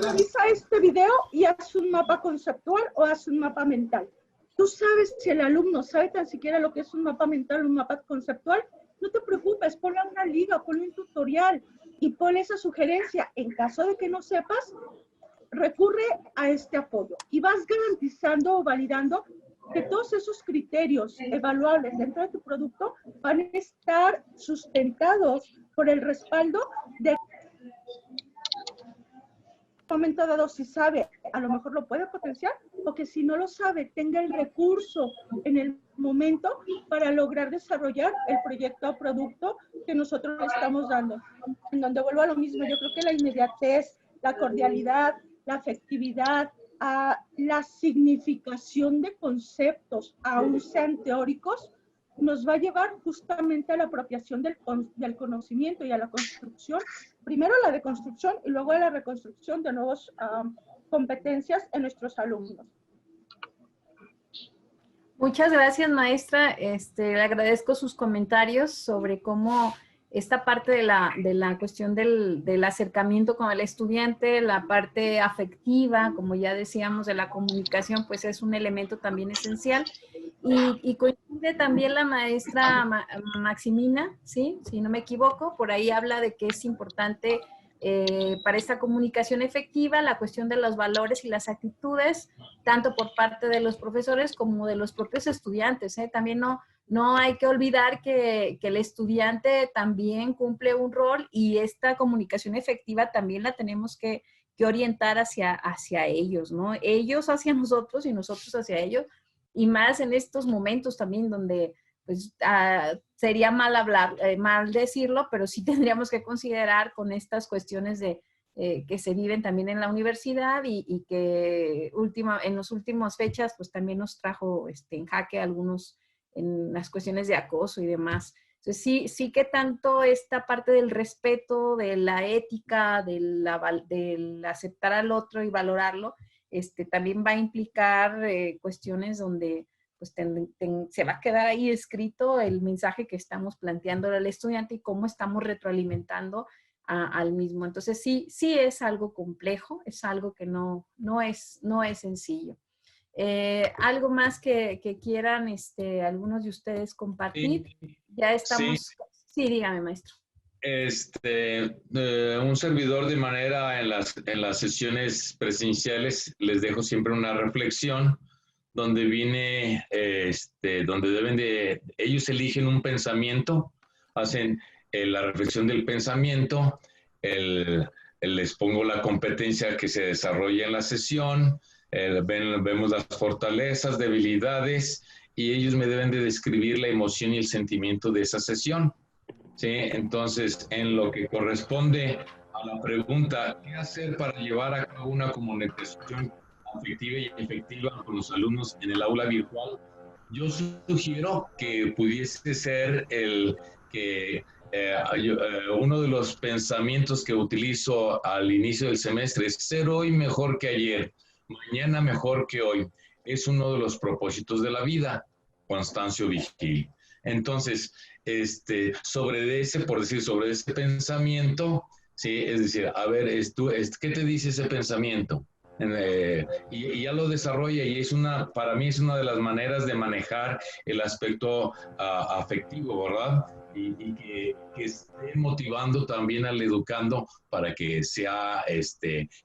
revisa este video y haz un mapa conceptual o haz un mapa mental. Tú sabes si el alumno sabe tan siquiera lo que es un mapa mental o un mapa conceptual, no te preocupes, ponle una liga, ponle un tutorial y ponle esa sugerencia. En caso de que no sepas, recurre a este apoyo y vas garantizando o validando que todos esos criterios evaluables dentro de tu producto van a estar sustentados por el respaldo de momento dado, si sabe, a lo mejor lo puede potenciar, o que si no lo sabe, tenga el recurso en el momento para lograr desarrollar el proyecto o producto que nosotros le estamos dando. En donde vuelvo a lo mismo, yo creo que la inmediatez, la cordialidad, la afectividad, la significación de conceptos, aún sean teóricos, nos va a llevar justamente a la apropiación del conocimiento y a la construcción, primero la deconstrucción y luego a la reconstrucción de nuevas competencias en nuestros alumnos. Muchas gracias, maestra. Le agradezco sus comentarios sobre cómo esta parte de la cuestión del acercamiento con el estudiante, la parte afectiva, como ya decíamos, de la comunicación, pues es un elemento también esencial. Y coincide también la maestra Maximina, ¿sí? Si no me equivoco, por ahí habla de que es importante para esta comunicación efectiva la cuestión de los valores y las actitudes, tanto por parte de los profesores como de los propios estudiantes, ¿eh? También no hay que olvidar que el estudiante también cumple un rol y esta comunicación efectiva también la tenemos que orientar hacia ellos, ¿no? Ellos hacia nosotros y nosotros hacia ellos, y más en estos momentos también donde pues sería mal decirlo, pero sí tendríamos que considerar con estas cuestiones de que se viven también en la universidad y que en las últimas fechas pues también nos trajo en jaque algunos en las cuestiones de acoso y demás. Entonces sí que tanto esta parte del respeto, de la ética, del aceptar al otro y valorarlo, también va a implicar cuestiones donde pues se va a quedar ahí escrito el mensaje que estamos planteando al estudiante y cómo estamos retroalimentando al mismo. Entonces sí es algo complejo, es algo que no es sencillo. ¿Algo más que quieran algunos de ustedes compartir? Sí. Ya estamos... Sí, dígame, maestro. Un servidor de manera en las sesiones presenciales les dejo siempre una reflexión donde viene, donde ellos eligen un pensamiento, hacen la reflexión del pensamiento, les pongo la competencia que se desarrolla en la sesión, vemos las fortalezas, debilidades, y ellos me deben de describir la emoción y el sentimiento de esa sesión. ¿Sí? Entonces, en lo que corresponde a la pregunta, ¿qué hacer para llevar a cabo una comunicación afectiva y efectiva con los alumnos en el aula virtual? Yo sugiero que pudiese ser uno de los pensamientos que utilizo al inicio del semestre es ser hoy mejor que ayer, mañana mejor que hoy. Es uno de los propósitos de la vida, Constancio Vigil. Entonces, sobre ese pensamiento, ¿sí? Es decir, a ver, ¿qué te dice ese pensamiento? Y ya lo desarrolla y para mí es una de las maneras de manejar el aspecto afectivo, ¿verdad? Y que esté motivando también al educando para que sea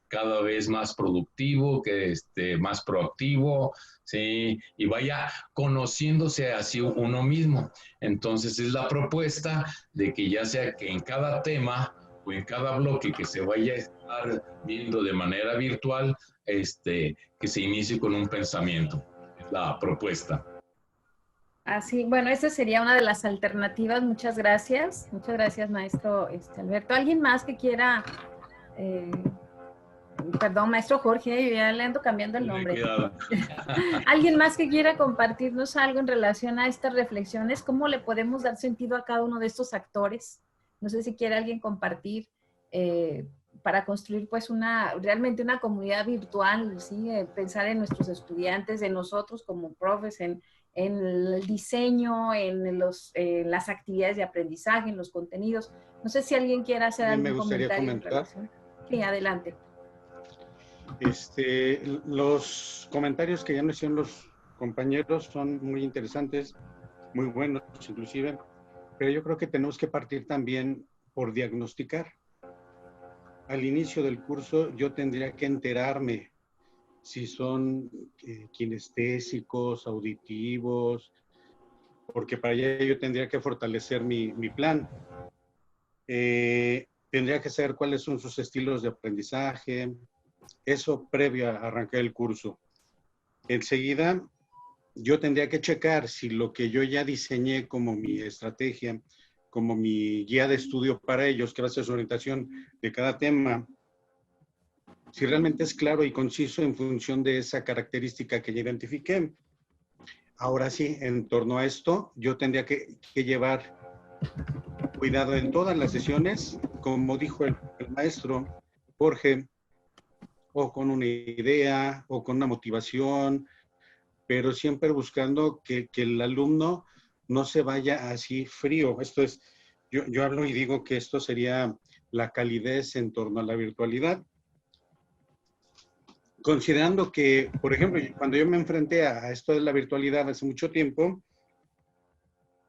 cada vez más productivo, que esté más proactivo, ¿sí? Y vaya conociéndose así uno mismo. Entonces es la propuesta de que ya sea que en cada tema o en cada bloque que se vaya a estar viendo de manera virtual, que se inicie con un pensamiento. Es la propuesta. Así, bueno, esa sería una de las alternativas. Muchas gracias, maestro Alberto. ¿Alguien más que quiera, perdón, maestro Jorge, yo ya le ando cambiando el nombre. ¿Alguien más que quiera compartirnos algo en relación a estas reflexiones? ¿Cómo le podemos dar sentido a cada uno de estos actores? No sé si quiere alguien compartir para construir pues realmente una comunidad virtual, ¿sí? Pensar en nuestros estudiantes, en nosotros como profes, en el diseño, en las actividades de aprendizaje, en los contenidos. No sé si alguien quiera hacer algún comentario en relación. Sí, adelante. Los comentarios que ya nos hicieron los compañeros son muy interesantes, muy buenos inclusive, pero yo creo que tenemos que partir también por diagnosticar. Al inicio del curso yo tendría que enterarme si son kinestésicos, auditivos, porque para allá yo tendría que fortalecer mi plan. Tendría que saber cuáles son sus estilos de aprendizaje, eso previo a arrancar el curso. Enseguida, yo tendría que checar si lo que yo ya diseñé como mi estrategia, como mi guía de estudio para ellos, que va a ser su orientación de cada tema, si realmente es claro y conciso en función de esa característica que ya identifiqué. Ahora sí, en torno a esto, yo tendría que llevar cuidado en todas las sesiones, como dijo el maestro Jorge, o con una idea, o con una motivación, pero siempre buscando que el alumno no se vaya así frío. Esto es, yo hablo y digo que esto sería la calidez en torno a la virtualidad. Considerando que, por ejemplo, cuando yo me enfrenté a esto de la virtualidad hace mucho tiempo,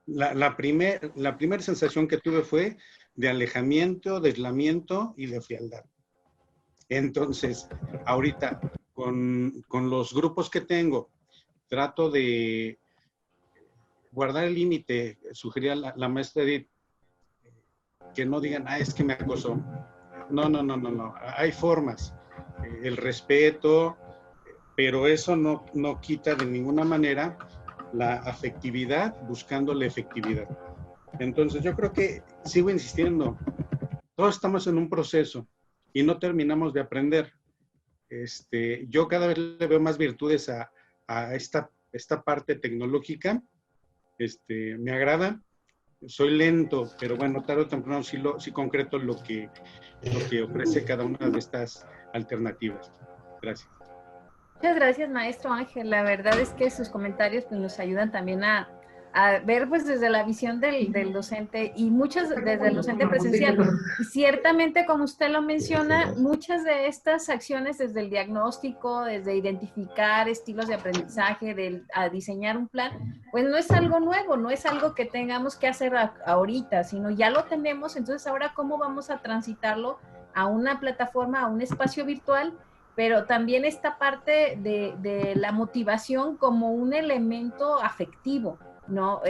la primera sensación que tuve fue de alejamiento, de aislamiento y de frialdad. Entonces, ahorita, con los grupos que tengo, trato de guardar el límite. Sugería la maestra Edith que no digan, es que me acosó. No. Hay formas. El respeto, pero eso no quita de ninguna manera la afectividad, buscando la efectividad. Entonces, yo creo que sigo insistiendo. Todos estamos en un proceso. y no terminamos de aprender. Yo cada vez le veo más virtudes a esta parte tecnológica. Me agrada. Soy lento, pero bueno, tarde o temprano sí concreto lo que ofrece cada una de estas alternativas. Gracias. Muchas gracias, maestro Ángel. La verdad es que sus comentarios pues, nos ayudan también a ver pues desde la visión del docente y muchas desde el docente presencial. Y ciertamente, como usted lo menciona, muchas de estas acciones desde el diagnóstico, desde identificar estilos de aprendizaje, a diseñar un plan, pues no es algo nuevo, no es algo que tengamos que hacer ahorita, sino ya lo tenemos. Entonces, ahora, ¿cómo vamos a transitarlo a una plataforma, a un espacio virtual? Pero también esta parte de la motivación como un elemento afectivo, ¿no?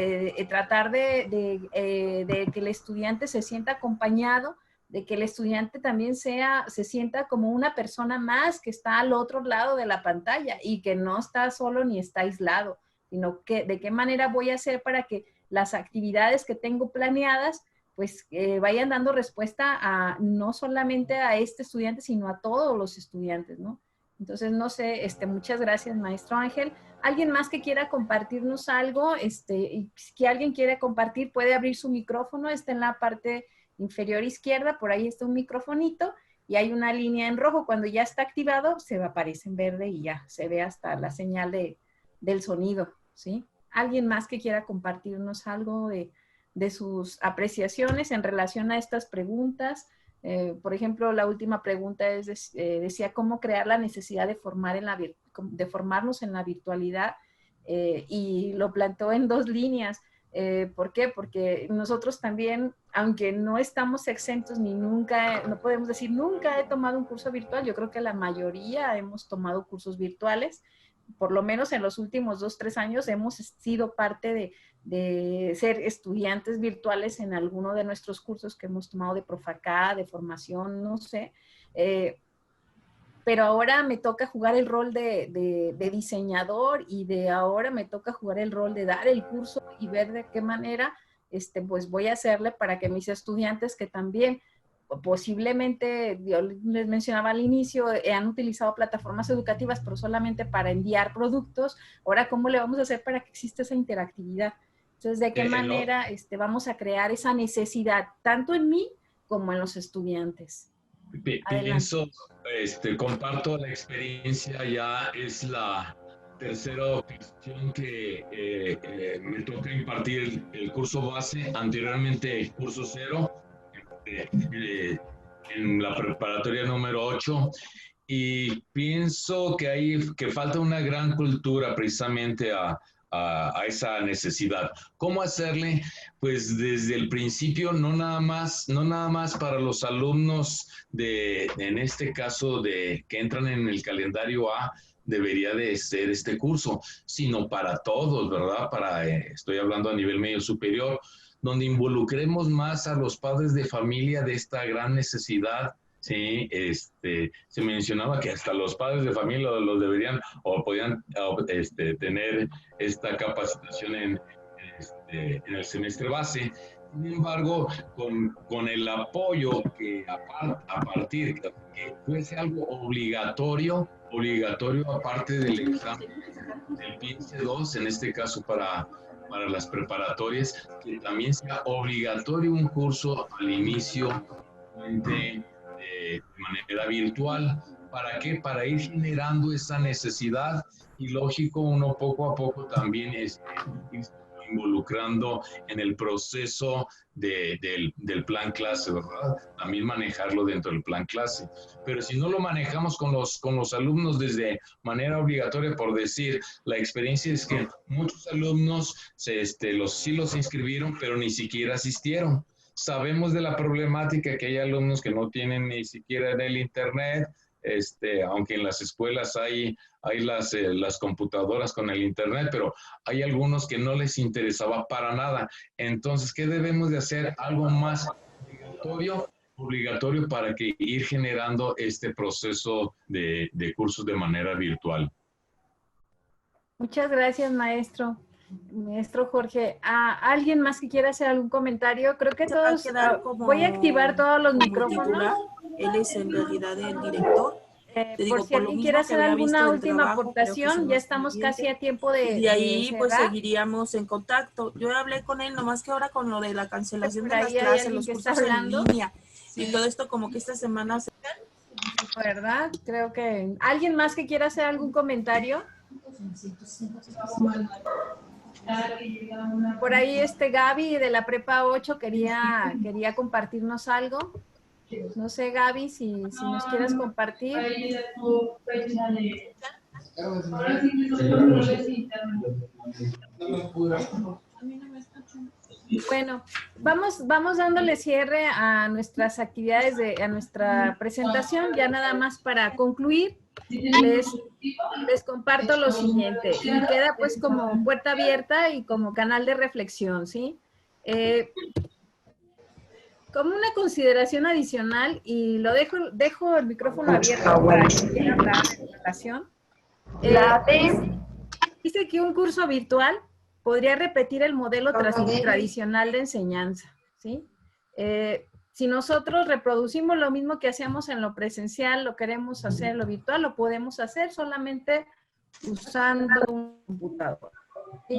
Tratar de que el estudiante se sienta acompañado, de que el estudiante también se sienta como una persona más que está al otro lado de la pantalla y que no está solo ni está aislado, sino que de qué manera voy a hacer para que las actividades que tengo planeadas pues vayan dando respuesta no solamente a este estudiante, sino a todos los estudiantes, ¿no? Entonces, no sé, muchas gracias, maestro Ángel. ¿Alguien más que quiera compartirnos algo? Y si alguien quiere compartir, puede abrir su micrófono, está en la parte inferior izquierda, por ahí está un microfonito y hay una línea en rojo. Cuando ya está activado, aparece en verde y ya se ve hasta la señal del sonido, ¿sí? ¿Alguien más que quiera compartirnos algo de sus apreciaciones en relación a estas preguntas? Por ejemplo, la última pregunta decía cómo crear la necesidad de formarnos en la virtualidad, y lo planteó en 2 líneas. ¿Por qué? Porque nosotros también, aunque no estamos exentos ni nunca, no podemos decir nunca he tomado un curso virtual, yo creo que la mayoría hemos tomado cursos virtuales, por lo menos en los últimos 2-3 años hemos sido parte de ser estudiantes virtuales en alguno de nuestros cursos que hemos tomado de Profacá, de formación, no sé. Pero ahora me toca jugar el rol de diseñador y ahora me toca jugar el rol de dar el curso y ver de qué manera pues voy a hacerle para que mis estudiantes que también posiblemente, yo les mencionaba al inicio, han utilizado plataformas educativas, pero solamente para enviar productos. Ahora, ¿cómo le vamos a hacer para que exista esa interactividad? Entonces, ¿de qué manera vamos a crear esa necesidad, tanto en mí como en los estudiantes? Pienso, comparto la experiencia, ya es la tercera ocasión que me toca impartir el curso base, anteriormente curso 0, en la preparatoria número 8, y pienso que falta una gran cultura precisamente a esa necesidad. ¿Cómo hacerle? Pues desde el principio, no nada más para los alumnos en este caso que entran en el calendario A, debería de ser este curso, sino para todos, ¿verdad? Estoy hablando a nivel medio superior, donde involucremos más a los padres de familia de esta gran necesidad. Sí, se mencionaba que hasta los padres de familia los deberían o podían tener esta capacitación en el semestre base. Sin embargo, con el apoyo que a partir que fuese algo obligatorio aparte del examen del PINCE 2, en este caso para las preparatorias, que también sea obligatorio un curso al inicio de manera virtual. ¿Para qué? Para ir generando esa necesidad y lógico, uno poco a poco también involucrando en el proceso del plan clase, ¿verdad? También manejarlo dentro del plan clase. Pero si no lo manejamos con los alumnos desde manera obligatoria, por decir, la experiencia es que muchos alumnos sí los inscribieron, pero ni siquiera asistieron. Sabemos de la problemática que hay alumnos que no tienen ni siquiera en el internet, aunque en las escuelas hay las computadoras con el internet, pero hay algunos que no les interesaba para nada. Entonces, ¿qué debemos de hacer? Algo más obligatorio para que ir generando este proceso de cursos de manera virtual. Muchas gracias, maestro. Maestro Jorge, ¿alguien más que quiera hacer algún comentario? Creo que todos, voy a activar todos los micrófonos. Él es en realidad el director. Por si alguien quiere hacer alguna última aportación, ya estamos casi a tiempo de Y de ahí cerrar. pues seguiríamos en contacto. Yo hablé con él, nomás que ahora con lo de la cancelación de las clases, los cursos en línea y todo esto, como que esta semana se... ¿Verdad? Creo que... ¿Alguien más que quiera hacer algún comentario? Por ahí Gaby de la Prepa 8 quería compartirnos algo. No sé, Gaby, si nos quieres compartir. Bueno, vamos dándole cierre a nuestras actividades, a nuestra presentación. Ya nada más para concluir, les comparto lo siguiente. Y queda pues como puerta abierta y como canal de reflexión, ¿sí? Como una consideración adicional, y lo dejo el micrófono abierto para que quieran hablar en relación. Dice que un curso virtual podría repetir el modelo tradicional de enseñanza, ¿sí? Si nosotros reproducimos lo mismo que hacíamos en lo presencial, lo queremos hacer en lo virtual, lo podemos hacer solamente usando un computador, ¿sí?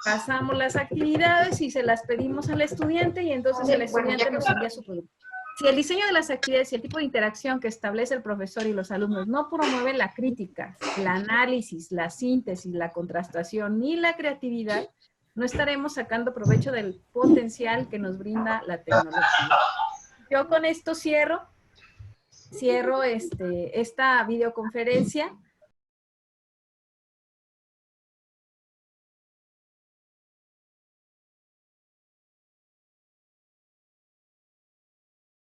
Pasamos las actividades y se las pedimos al estudiante y entonces el estudiante nos envía su producto. Si el diseño de las actividades y el tipo de interacción que establece el profesor y los alumnos no promueve la crítica, el análisis, la síntesis, la contrastación ni la creatividad, no estaremos sacando provecho del potencial que nos brinda la tecnología. Yo con esto cierro esta videoconferencia.